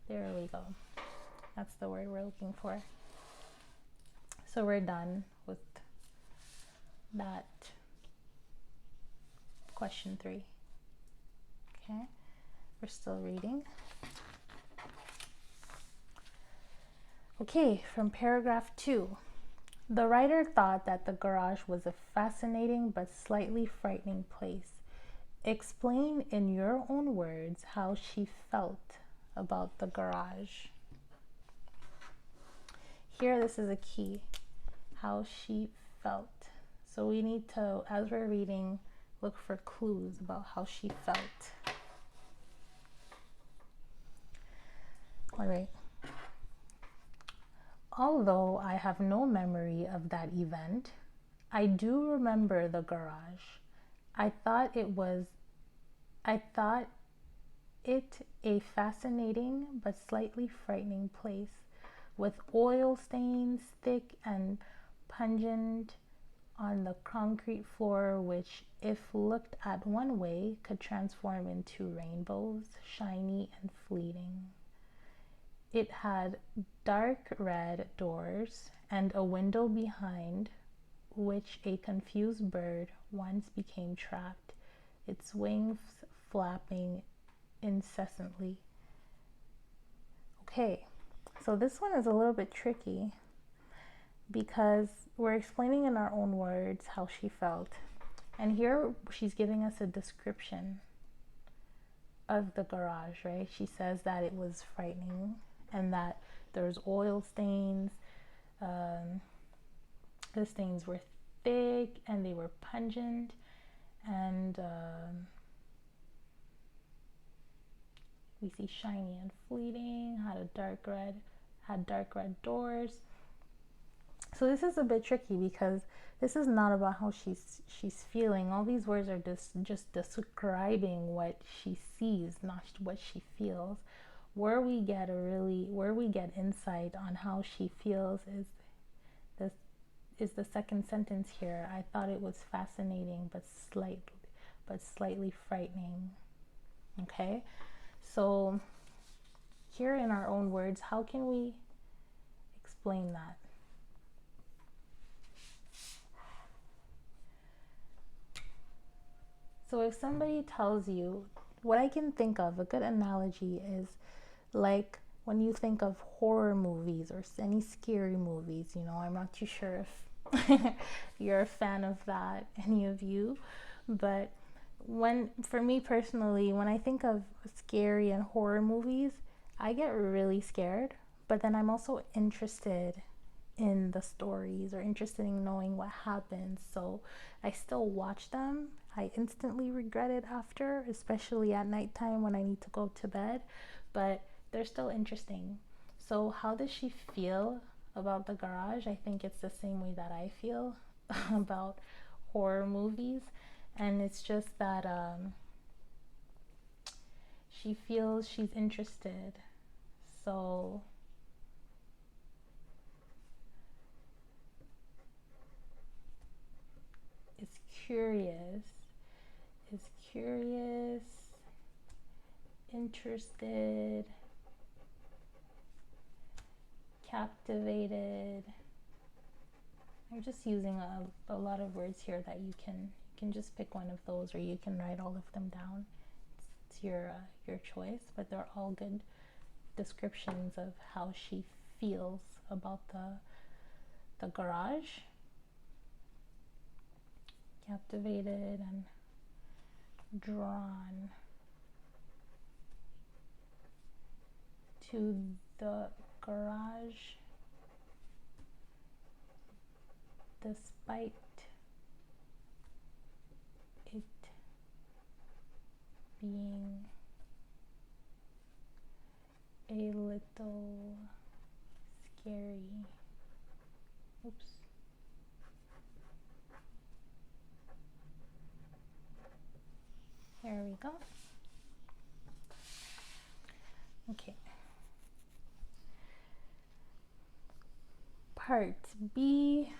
[SPEAKER 1] There we go. That's the word we're looking for. So we're done with that question 3. Okay, we're still reading. Okay, from paragraph 2. The writer thought that the garage was a fascinating but slightly frightening place. Explain in your own words how she felt about the garage. Here, this is a key. How she felt. So we need to, as we're reading, look for clues about how she felt. All right. Although I have no memory of that event, I do remember the garage. I thought it a fascinating but slightly frightening place, with oil stains thick and pungent on the concrete floor, which, if looked at one way, could transform into rainbows, shiny and fleeting. It had dark red doors and a window behind which a confused bird once became trapped, its wings flapping incessantly. Okay, so this one is a little bit tricky because we're explaining in our own words how she felt. And here she's giving us a description of the garage, right? She says that it was frightening and that there's oil stains. The stains were thick and they were pungent, and we see shiny and fleeting, had dark red doors. So this is a bit tricky because this is not about how she's feeling. All these words are just describing what she sees, not what she feels. Where we get insight on how she feels is the second sentence here. I thought it was fascinating but slightly frightening. Okay, so here in our own words, how can we explain that? So if somebody tells you, what I can think of, a good analogy is like when you think of horror movies or any scary movies, you know, I'm not too sure if you're a fan of that, any of you, but for me personally, when I think of scary and horror movies, I get really scared, but then I'm also interested in the stories or interested in knowing what happens. So I still watch them. I instantly regret it after, especially at nighttime when I need to go to bed, but they're still interesting. So how does she feel about the garage? I think it's the same way that I feel about horror movies. And it's just that she feels she's interested. So is curious, is curious, interested, captivated. I'm just using a lot of words here that you can just pick one of those, or you can write all of them down. It's your choice, but they're all good descriptions of how she feels about the garage. Captivated and drawn to the garage despite it being a little scary. Oops. There we go. Okay. Part B.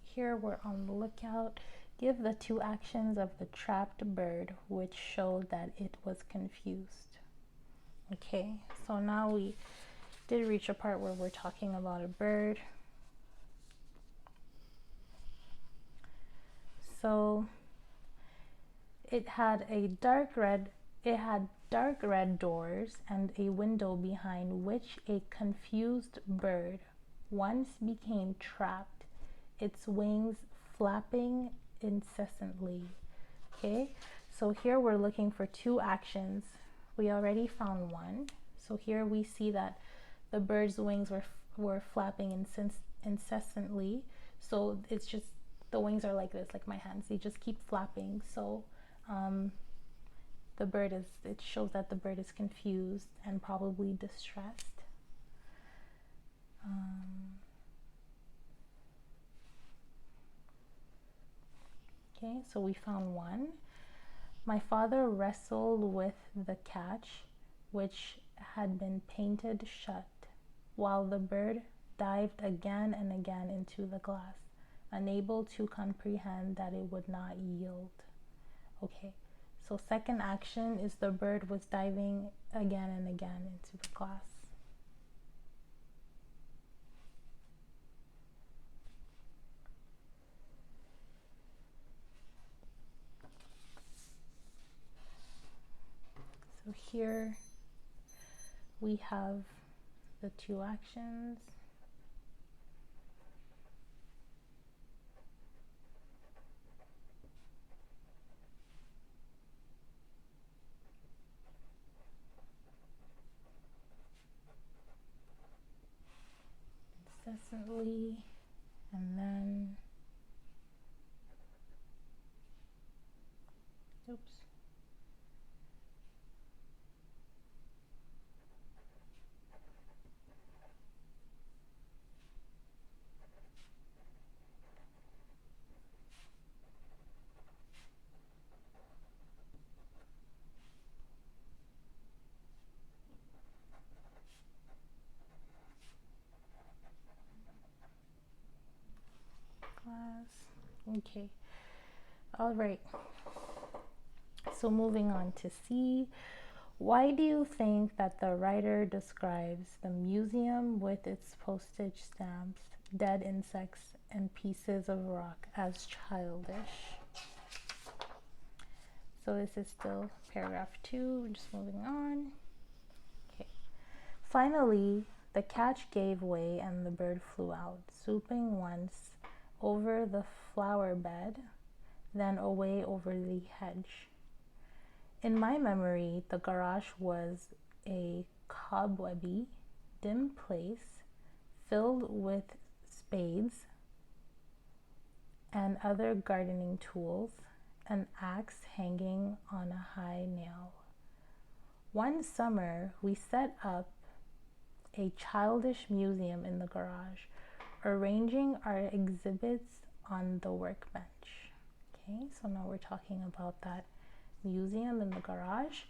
[SPEAKER 1] Here we're on the lookout. Give the two actions of the trapped bird which showed that it was confused. Okay, so now we did reach a part where we're talking about a bird. So it had dark red doors and a window behind which a confused bird once became trapped, its wings flapping incessantly. Okay, so here we're looking for two actions. We already found one. So here we see that the bird's wings were flapping incessantly. So it's just, the wings are like this, like my hands. They just keep flapping. So it shows that the bird is confused and probably distressed. Okay, so we found one. My father wrestled with the catch, which had been painted shut, while the bird dived again and again into the glass, unable to comprehend that it would not yield. Okay, so second action is the bird was diving again and again into the glass. So here we have the two actions. Incessantly, and then, oops. Okay, all right, so moving on to C. Why do you think that the writer describes the museum with its postage stamps, dead insects, and pieces of rock as childish? So this is still paragraph 2, we're just moving on. Okay. Finally, the catch gave way and the bird flew out, swooping once over the flower bed, then away over the hedge. In my memory, the garage was a cobwebby, dim place filled with spades and other gardening tools, an axe hanging on a high nail. One summer, we set up a childish museum in the garage, arranging our exhibits on the workbench. Okay, so now we're talking about that museum in the garage.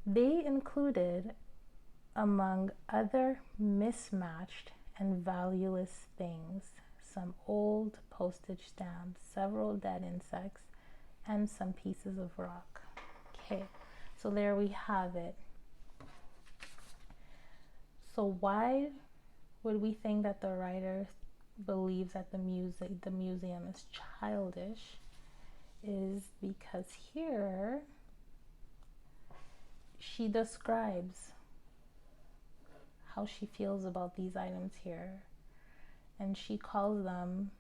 [SPEAKER 1] They included, among other mismatched and valueless things, some old postage stamps, several dead insects, and some pieces of rock. Okay, so there we have it. So why would we think that the writer believes that the museum is childish? Is because here she describes how she feels about these items here, and she calls them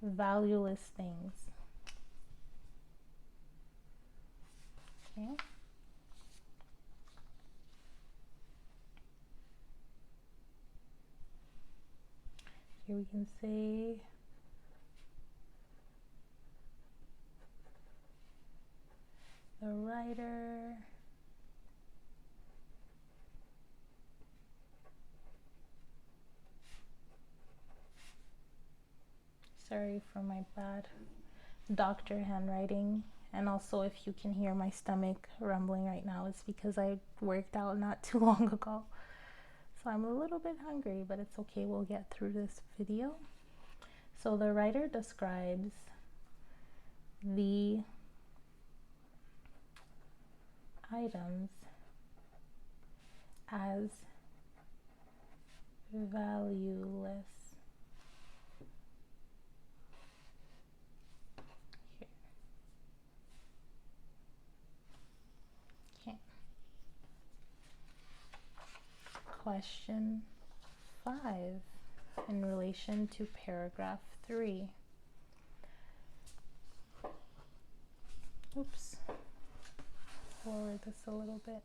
[SPEAKER 1] valueless things. Okay. Here we can say the writer sorry for my bad doctor handwriting, and also if you can hear my stomach rumbling right now, it's because I worked out not too long ago, so I'm a little bit hungry, but it's okay, we'll get through this video. So the writer describes the items as valueless. Here. Okay. Question 5 in relation to paragraph 3. Oops. Forward this a little bit.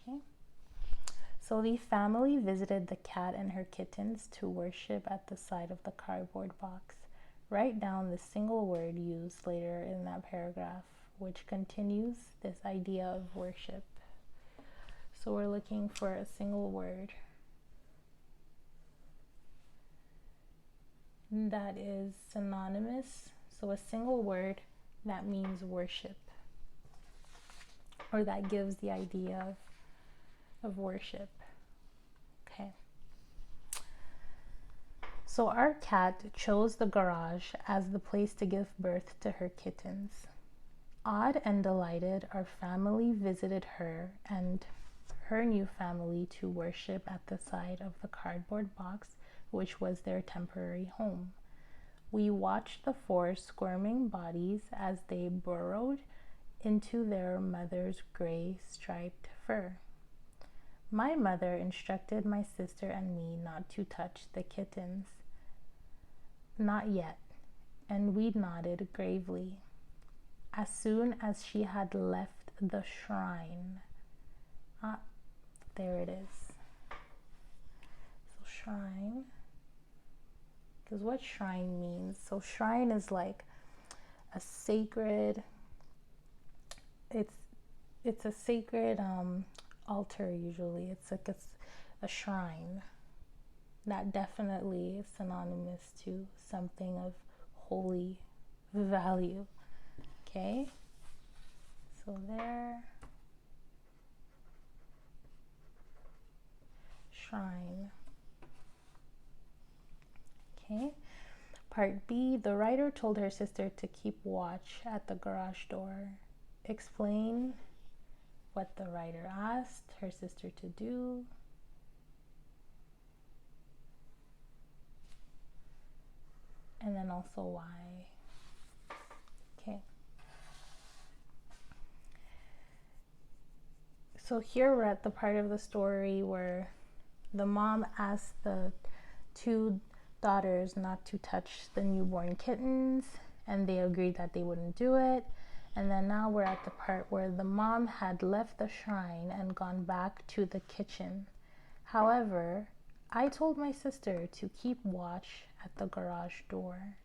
[SPEAKER 1] Okay. So the family visited the cat and her kittens to worship at the side of the cardboard box. Write down the single word used later in that paragraph, which continues this idea of worship. So we're looking for a single word that is synonymous. So a single word that means worship, or that gives the idea of worship. Okay. So our cat chose the garage as the place to give birth to her kittens. Awed and delighted, our family visited her and her new family to worship at the side of the cardboard box, which was their temporary home. We watched the 4 squirming bodies as they burrowed into their mother's gray striped fur. My mother instructed my sister and me not to touch the kittens. Not yet, and we nodded gravely. As soon as she had left the shrine, there it is. So shrine, because what shrine means? So shrine is like a sacred, it's a sacred altar usually. It's like a shrine. That definitely is synonymous to something of holy value. Okay, so there, shrine. Okay, part B, the writer told her sister to keep watch at the garage door. Explain what the writer asked her sister to do. And then also why. Okay. So here we're at the part of the story where the mom asked the 2 daughters not to touch the newborn kittens, and they agreed that they wouldn't do it. And then now we're at the part where the mom had left the shrine and gone back to the kitchen. However, I told my sister to keep watch at the garage door.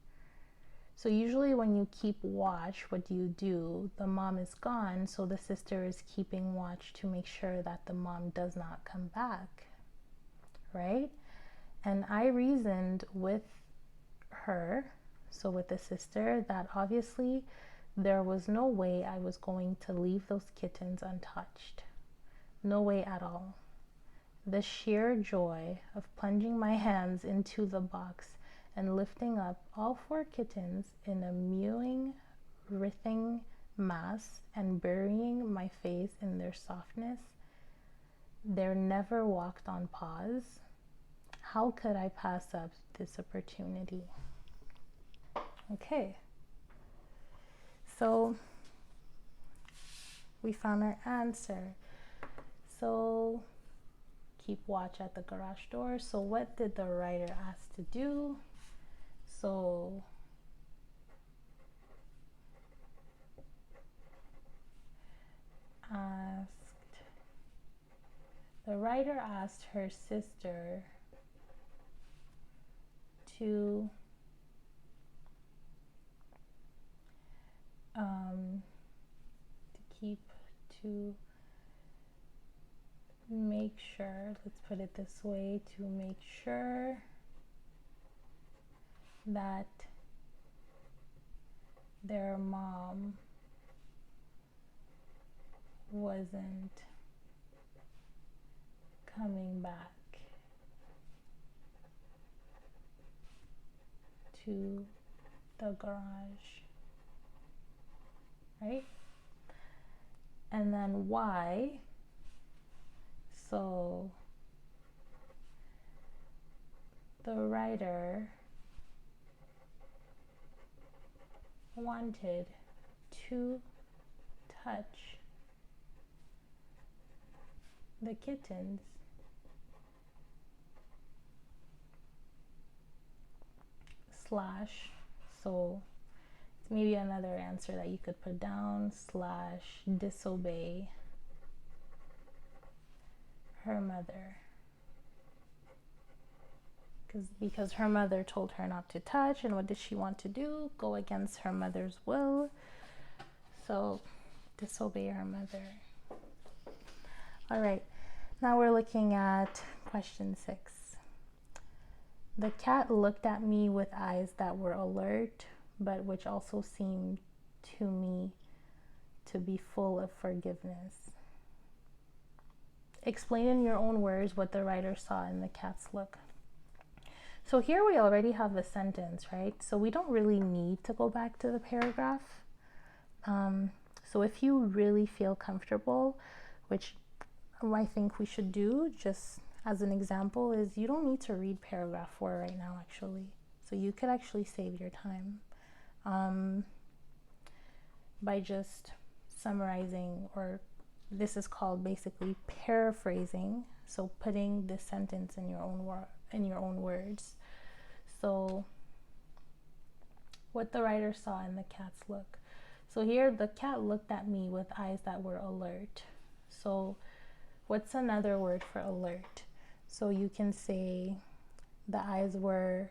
[SPEAKER 1] So usually when you keep watch, what do? The mom is gone, so the sister is keeping watch to make sure that the mom does not come back, right? And I reasoned with her, so with the sister, that obviously there was no way I was going to leave those kittens untouched. No way at all. The sheer joy of plunging my hands into the box and lifting up all 4 kittens in a mewing, writhing mass and burying my face in their softness. There never walked on pause. How could I pass up this opportunity? Okay, so we found our answer. So keep watch at the garage door. So what did the writer ask to do? So the writer asked her sister to make sure, let's put it this way, to make sure that their mom wasn't coming back to the garage, right? And then why? So the writer wanted to touch the kittens slash, so maybe another answer that you could put down, slash disobey her mother, because her mother told her not to touch, and what did she want to do? Go against her mother's will. So disobey her mother. All right, now we're looking at question 6. The cat looked at me with eyes that were alert, but which also seemed to me to be full of forgiveness. Explain in your own words what the writer saw in the cat's look. So here we already have the sentence, right? So we don't really need to go back to the paragraph. So if you really feel comfortable, which I think we should do, just as an example, is you don't need to read paragraph 4 right now, actually. So you could actually save your time by just summarizing, or this is called basically paraphrasing. So putting this sentence in your own words. So what the writer saw in the cat's look. So here the cat looked at me with eyes that were alert. So what's another word for alert? So you can say the eyes were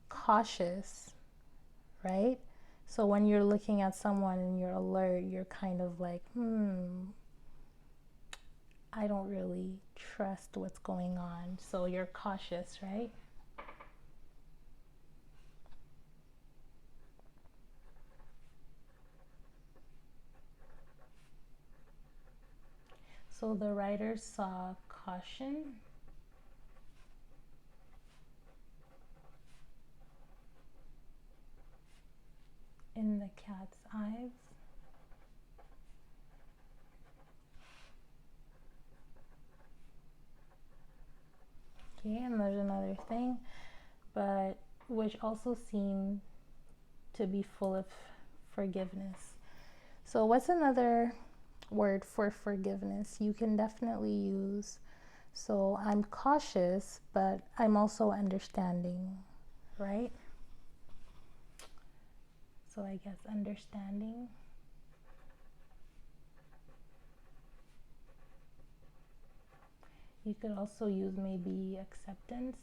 [SPEAKER 1] cautious, right? So when you're looking at someone and you're alert, you're kind of like, I don't really trust what's going on. So you're cautious, right? So the writer saw caution in the cat's eyes. Okay, and there's another thing, but which also seemed to be full of forgiveness. So what's another word for forgiveness? You can definitely use, so I'm cautious, but I'm also understanding, right? So I guess understanding. You could also use maybe acceptance.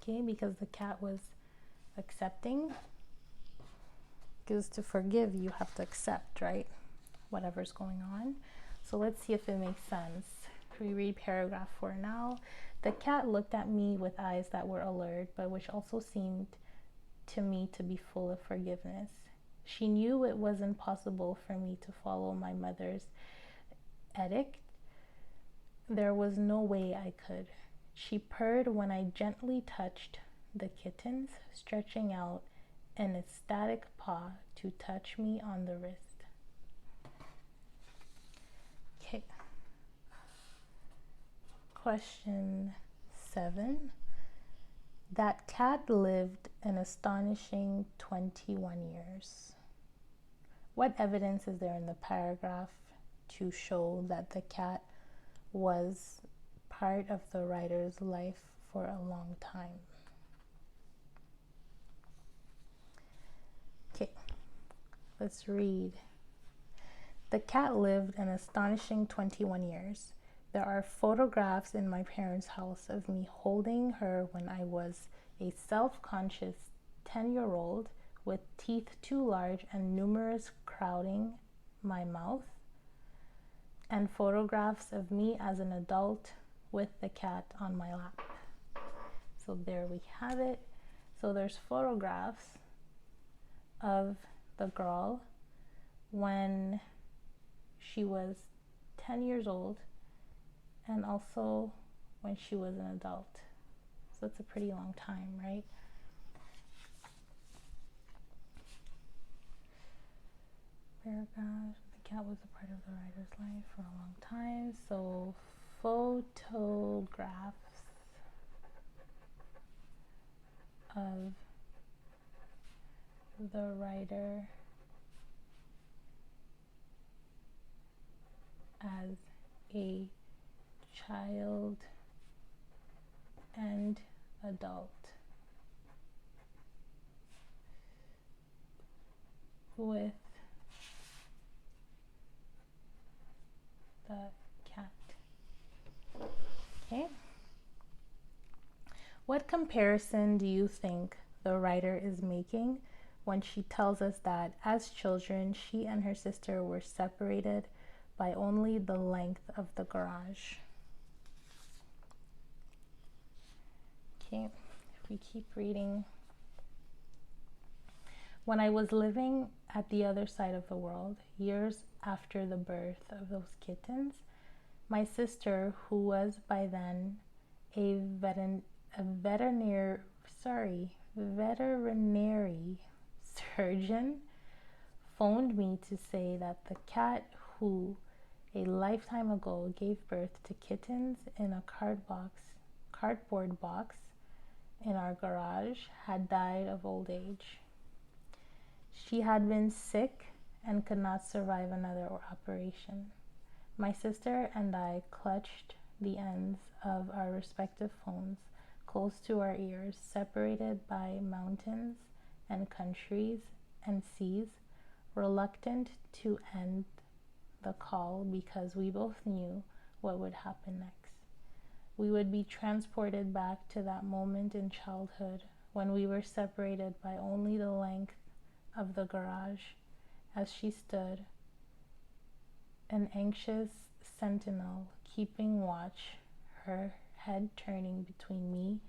[SPEAKER 1] Okay, because the cat was accepting. Because to forgive, you have to accept, right? Whatever's going on. So let's see if it makes sense. We read paragraph 4 now. The cat looked at me with eyes that were alert, but which also seemed to me to be full of forgiveness. She knew it was impossible for me to follow my mother's edict. There was no way I could. She purred when I gently touched the kittens, stretching out an ecstatic paw to touch me on the wrist. Okay. Question 7. That cat lived an astonishing 21 years. What evidence is there in the paragraph to show that the cat was part of the writer's life for a long time? Okay, let's read. The cat lived an astonishing 21 years. There are photographs in my parents' house of me holding her when I was a self-conscious 10-year-old with teeth too large and numerous crowding my mouth, and photographs of me as an adult with the cat on my lap. So there we have it. So there's photographs of the girl when she was 10 years old and also when she was an adult. So it's a pretty long time, right? Paragraph. The cat was a part of the writer's life for a long time. So photographs of the writer as a child and adult with the cat. Okay. What comparison do you think the writer is making when she tells us that as children she and her sister were separated by only the length of the garage? Okay, if we keep reading. When I was living at the other side of the world, years after the birth of those kittens, my sister, who was by then a veterinary surgeon, phoned me to say that the cat who a lifetime ago gave birth to kittens in a cardboard box in our garage had died of old age. She had been sick and could not survive another operation. My sister and I clutched the ends of our respective phones close to our ears, separated by mountains and countries and seas, reluctant to end the call because we both knew what would happen next. We would be transported back to that moment in childhood when we were separated by only the length of the garage, as she stood, an anxious sentinel keeping watch, her head turning between me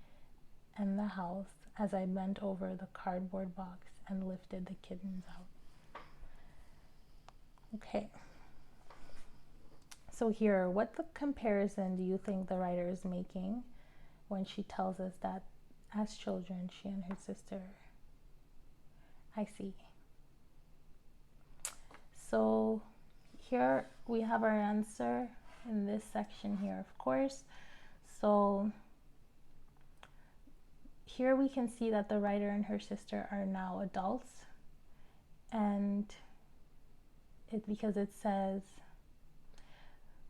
[SPEAKER 1] and the house as I bent over the cardboard box and lifted the kittens out. Okay. So here, what the comparison do you think the writer is making when she tells us that as children, she and her sister? I see. So here we have our answer in this section here, of course. So here we can see that the writer and her sister are now adults, and because it says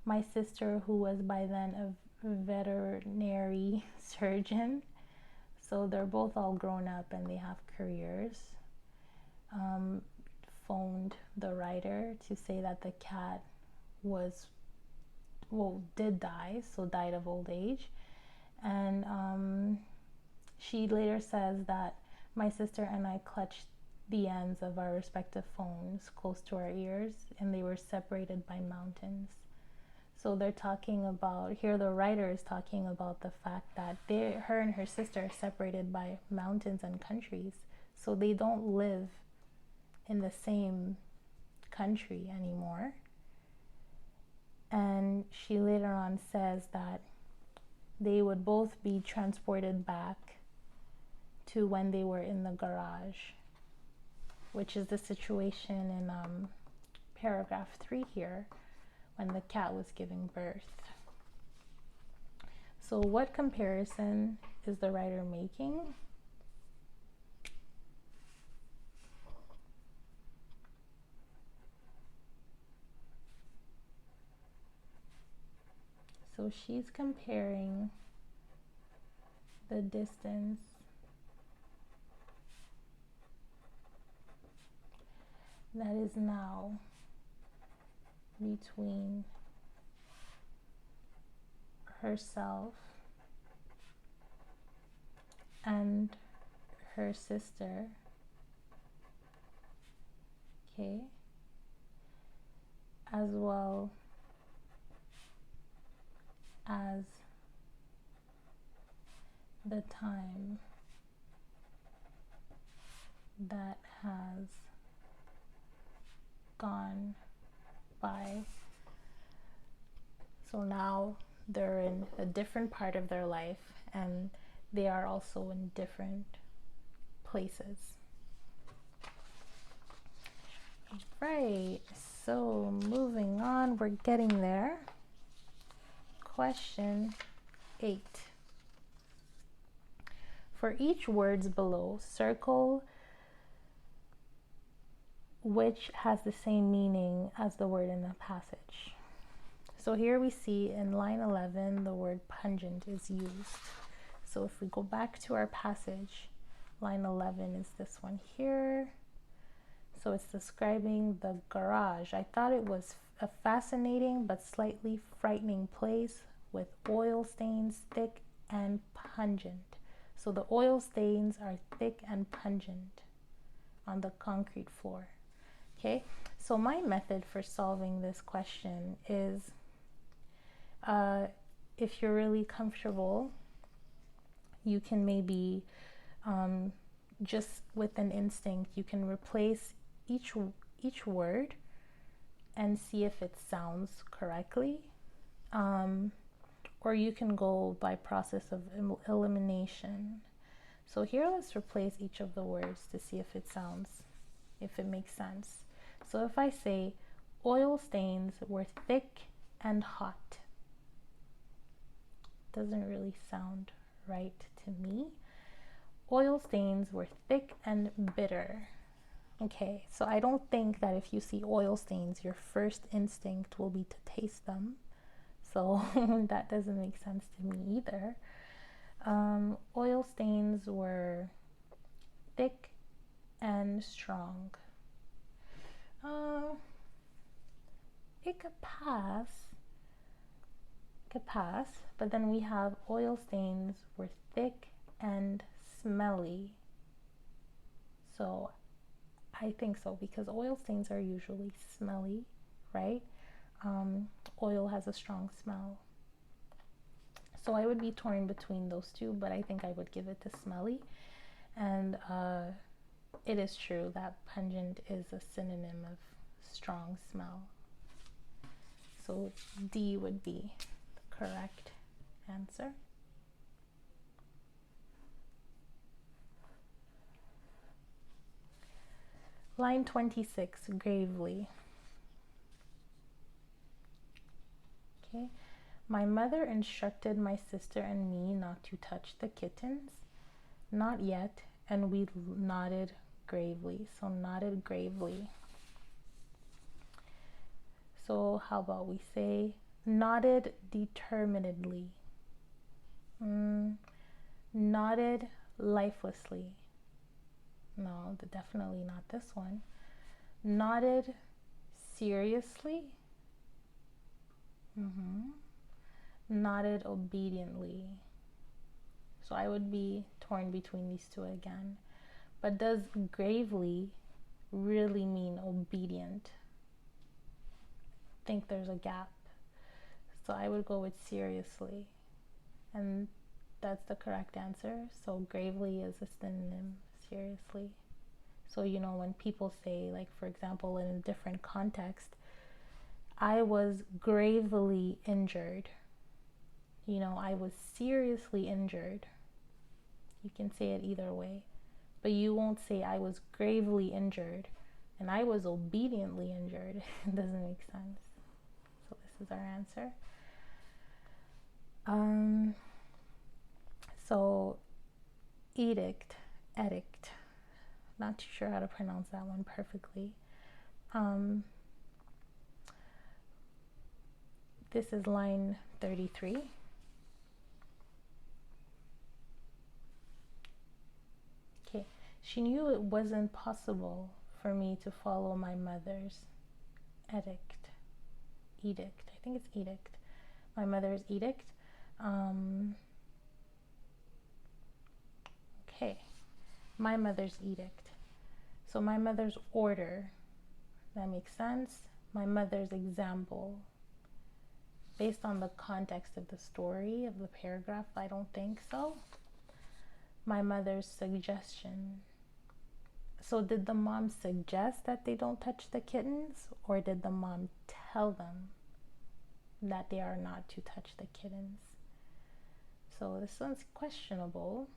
[SPEAKER 1] my sister, who was by then a veterinary surgeon. So they're both all grown up and they have careers. Phoned the writer to say that the cat did die, so died of old age. And she later says that my sister and I clutched the ends of our respective phones close to our ears, and they were separated by mountains. So they're talking about, here the writer is talking about the fact that her and her sister are separated by mountains and countries. So they don't live in the same country anymore. And she later on says that they would both be transported back to when they were in the garage, which is the situation in paragraph 3 here, when the cat was giving birth. So what comparison is the writer making? So she's comparing the distance that is now between herself and her sister, okay, as well as the time that has gone by. So now they're in a different part of their life, and they are also in different places. Right, so moving on, we're getting there. Question 8. For each words below, circle which has the same meaning as the word in the passage. So here we see in line 11, the word pungent is used. So if we go back to our passage, line 11 is this one here. So it's describing the garage. I thought it was a fascinating but slightly frightening place with oil stains thick and pungent. So the oil stains are thick and pungent on the concrete floor. Okay, so my method for solving this question is, if you're really comfortable, you can maybe just with an instinct, you can replace each word and see if it sounds correctly, or you can go by process of elimination. So here, let's replace each of the words to see if it makes sense. So if I say oil stains were thick and hot, doesn't really sound right to me. Oil stains were thick and bitter. Okay, so I don't think that if you see oil stains, your first instinct will be to taste them. So that doesn't make sense to me either. Oil stains were thick and strong. It could pass, but then we have oil stains were thick and smelly. So I think so, because oil stains are usually smelly, right? Oil has a strong smell. So I would be torn between those two, but I think I would give it to smelly. And it is true that pungent is a synonym of strong smell. So D would be the correct answer. Line 26, gravely. Okay. My mother instructed my sister and me not to touch the kittens. Not yet, and we nodded gravely. So nodded gravely. So how about we say nodded determinedly? Nodded lifelessly. No, definitely not this one. Nodded seriously. Nodded obediently. So I would be torn between these two again. But does gravely really mean obedient? I think there's a gap. So I would go with seriously. And that's the correct answer. So gravely is a synonym, seriously. So, you know, when people say, like, for example, in a different context, I was gravely injured. You know, I was seriously injured. You can say it either way. But you won't say I was gravely injured and I was obediently injured. It doesn't make sense. So this is our answer. So edict, not too sure how to pronounce that one perfectly. This is line 33. Okay, she knew it wasn't possible for me to follow my mother's edict. Edict, I think it's edict. My mother's edict. Okay, my mother's edict. So my mother's order, that makes sense. My mother's example. Based on the context of the story, of the paragraph, I don't think so. My mother's suggestion. So did the mom suggest that they don't touch the kittens, or did the mom tell them that they are not to touch the kittens? So this one's questionable.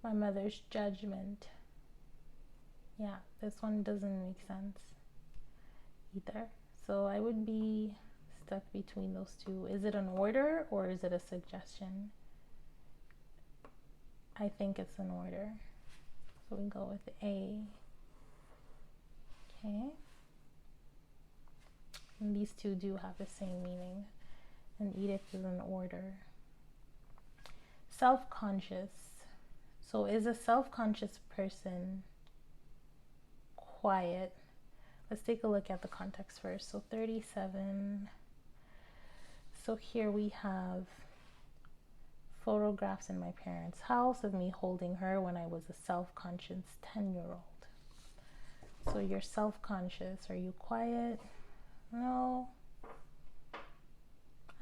[SPEAKER 1] My mother's judgment. Yeah, this one doesn't make sense either. So I would be stuck between those two. Is it an order or is it a suggestion? I think it's an order. So we go with A. Okay. And these two do have the same meaning. An edict is an order. Self-conscious. So is a self-conscious person quiet? Let's take a look at the context first. So 37. So here we have photographs in my parents' house of me holding her when I was a self-conscious 10-year-old. So you're self-conscious. Are you quiet? No,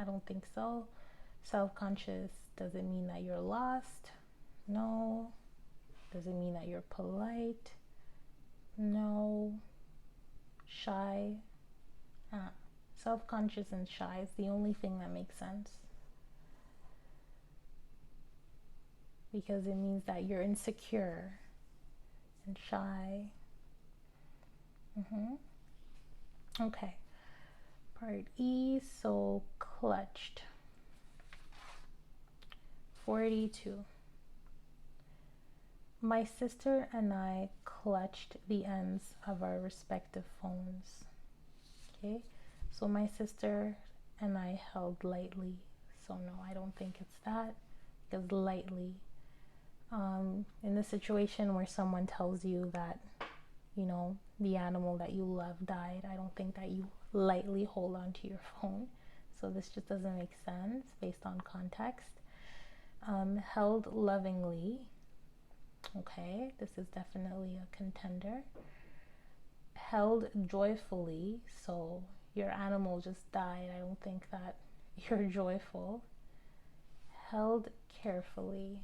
[SPEAKER 1] I don't think so. Self-conscious, does it mean that you're lost? No. Does it mean that you're polite? No. Shy? Self-conscious and shy is the only thing that makes sense. Because it means that you're insecure and shy. Okay. Part E, so clutched. 42. My sister and I clutched the ends of our respective phones. Okay, so my sister and I held lightly. So no, I don't think it's that, because lightly. In the situation where someone tells you that, you know, the animal that you love died, I don't think that you lightly hold on to your phone. So this just doesn't make sense based on context. Held lovingly. Okay, this is definitely a contender. Held joyfully. So your animal just died. I don't think that you're joyful. Held carefully.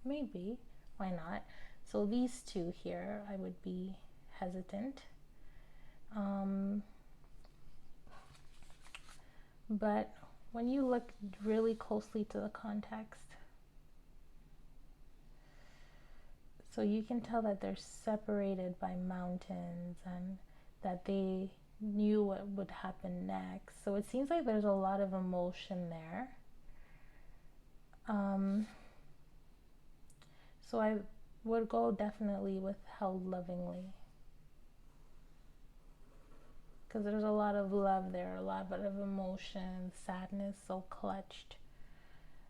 [SPEAKER 1] Maybe. Why not? So these two here, I would be hesitant. But when you look really closely to the context, so you can tell that they're separated by mountains and that they knew what would happen next. So it seems like there's a lot of emotion there. So I would go definitely with held lovingly. Because there's a lot of love there, a lot of emotion, sadness, so clutched.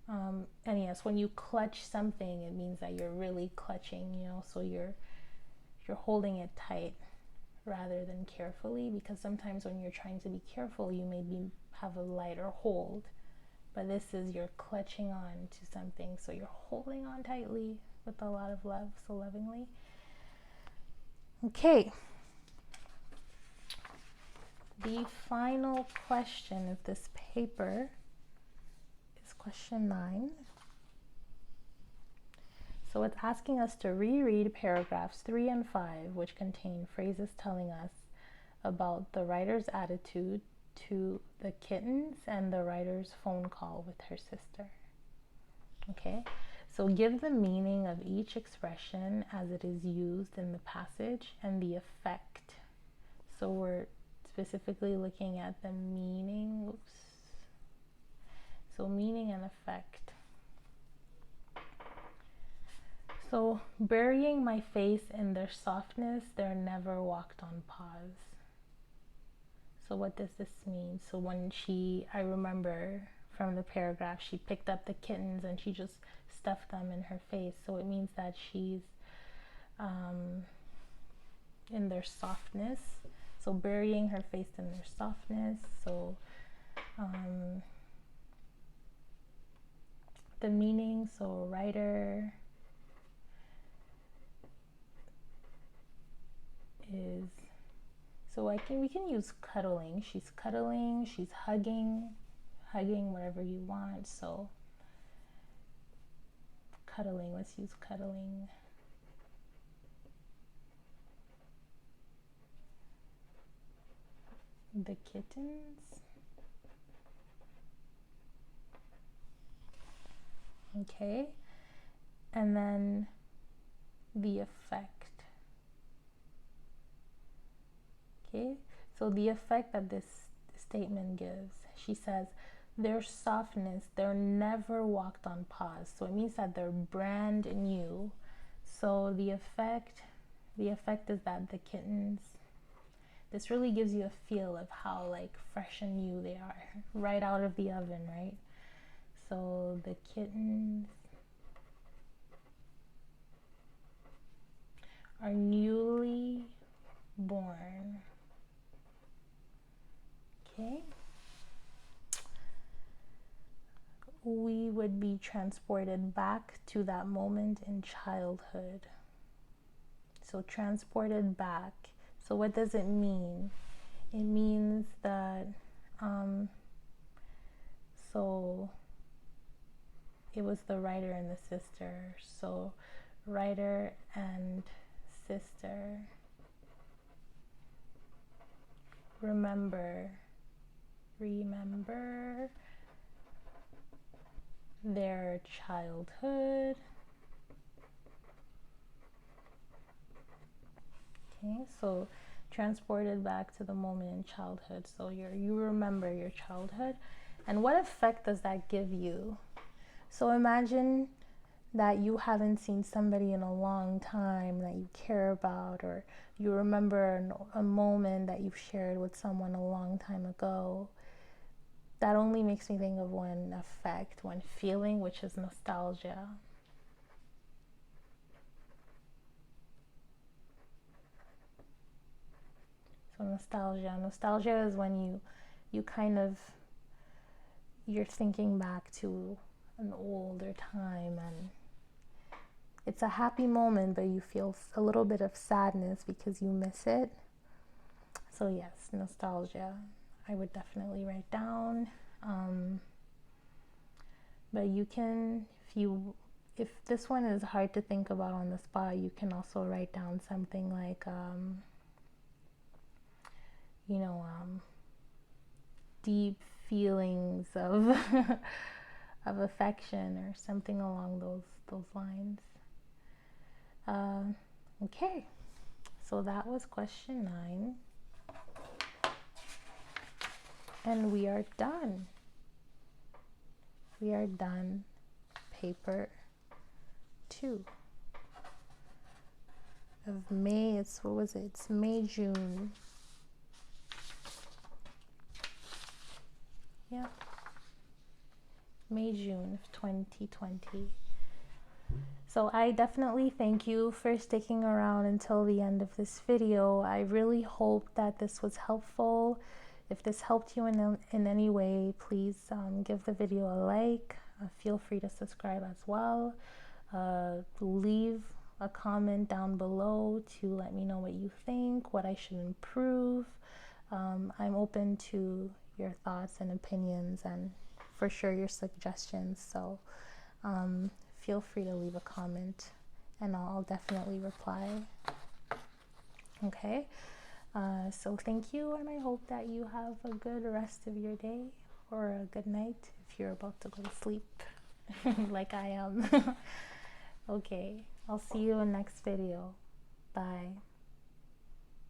[SPEAKER 1] And yes, when you clutch something, it means that you're really clutching, you know, so you're holding it tight rather than carefully, because sometimes when you're trying to be careful, you maybe have a lighter hold, but this is you're clutching on to something, so you're holding on tightly with a lot of love, so lovingly. Okay, the final question of this paper is question 9. So it's asking us to reread paragraphs 3 and 5, which contain phrases telling us about the writer's attitude to the kittens and the writer's phone call with her sister. Okay, so give the meaning of each expression as it is used in the passage and the effect. So we're specifically looking at the meaning. So meaning and effect. So, burying my face in their softness, there never walked on pause. So what does this mean? So when I remember from the paragraph, she picked up the kittens and she just stuffed them in her face. So it means that she's in their softness. So burying her face in their softness. So the meaning, so writer is, so we can use cuddling. She's cuddling, she's hugging, whatever you want. So cuddling, let's use cuddling. The kittens. Okay, and then the effect. Okay, so the effect that this statement gives, she says, their softness, they're never walked on pause. So it means that they're brand new. So the effect is that the kittens, this really gives you a feel of how like fresh and new they are, right out of the oven, right? So the kittens are newly born. Okay. We would be transported back to that moment in childhood. So transported back. So what does it mean? It means that so it was the writer and the sister. So writer and sister remember their childhood. Okay, so transported back to the moment in childhood. So you remember your childhood. And what effect does that give you? So imagine that you haven't seen somebody in a long time that you care about, or you remember a moment that you've shared with someone a long time ago. That only makes me think of one effect, one feeling, which is nostalgia. So nostalgia is when you kind of, you're thinking back to an older time, and it's a happy moment, but you feel a little bit of sadness because you miss it. So yes, nostalgia, I would definitely write down. But you can, if this one is hard to think about on the spot, you can also write down something like, deep feelings of of affection or something along those lines. Okay, so that was question 9, and we are done. We are done. Paper 2 of May. It's May, June. Yeah. June of 2020. So I definitely thank you for sticking around until the end of this video. I really hope that this was helpful. If this helped you in any way, please give the video a like. Feel free to subscribe as well. Leave a comment down below to let me know what you think, what I should improve. I'm open to your thoughts and opinions, and for sure your suggestions. So feel free to leave a comment and I'll definitely reply. Okay, so thank you, and I hope that you have a good rest of your day or a good night if you're about to go to sleep like I am. Okay, I'll see you in next video. Bye.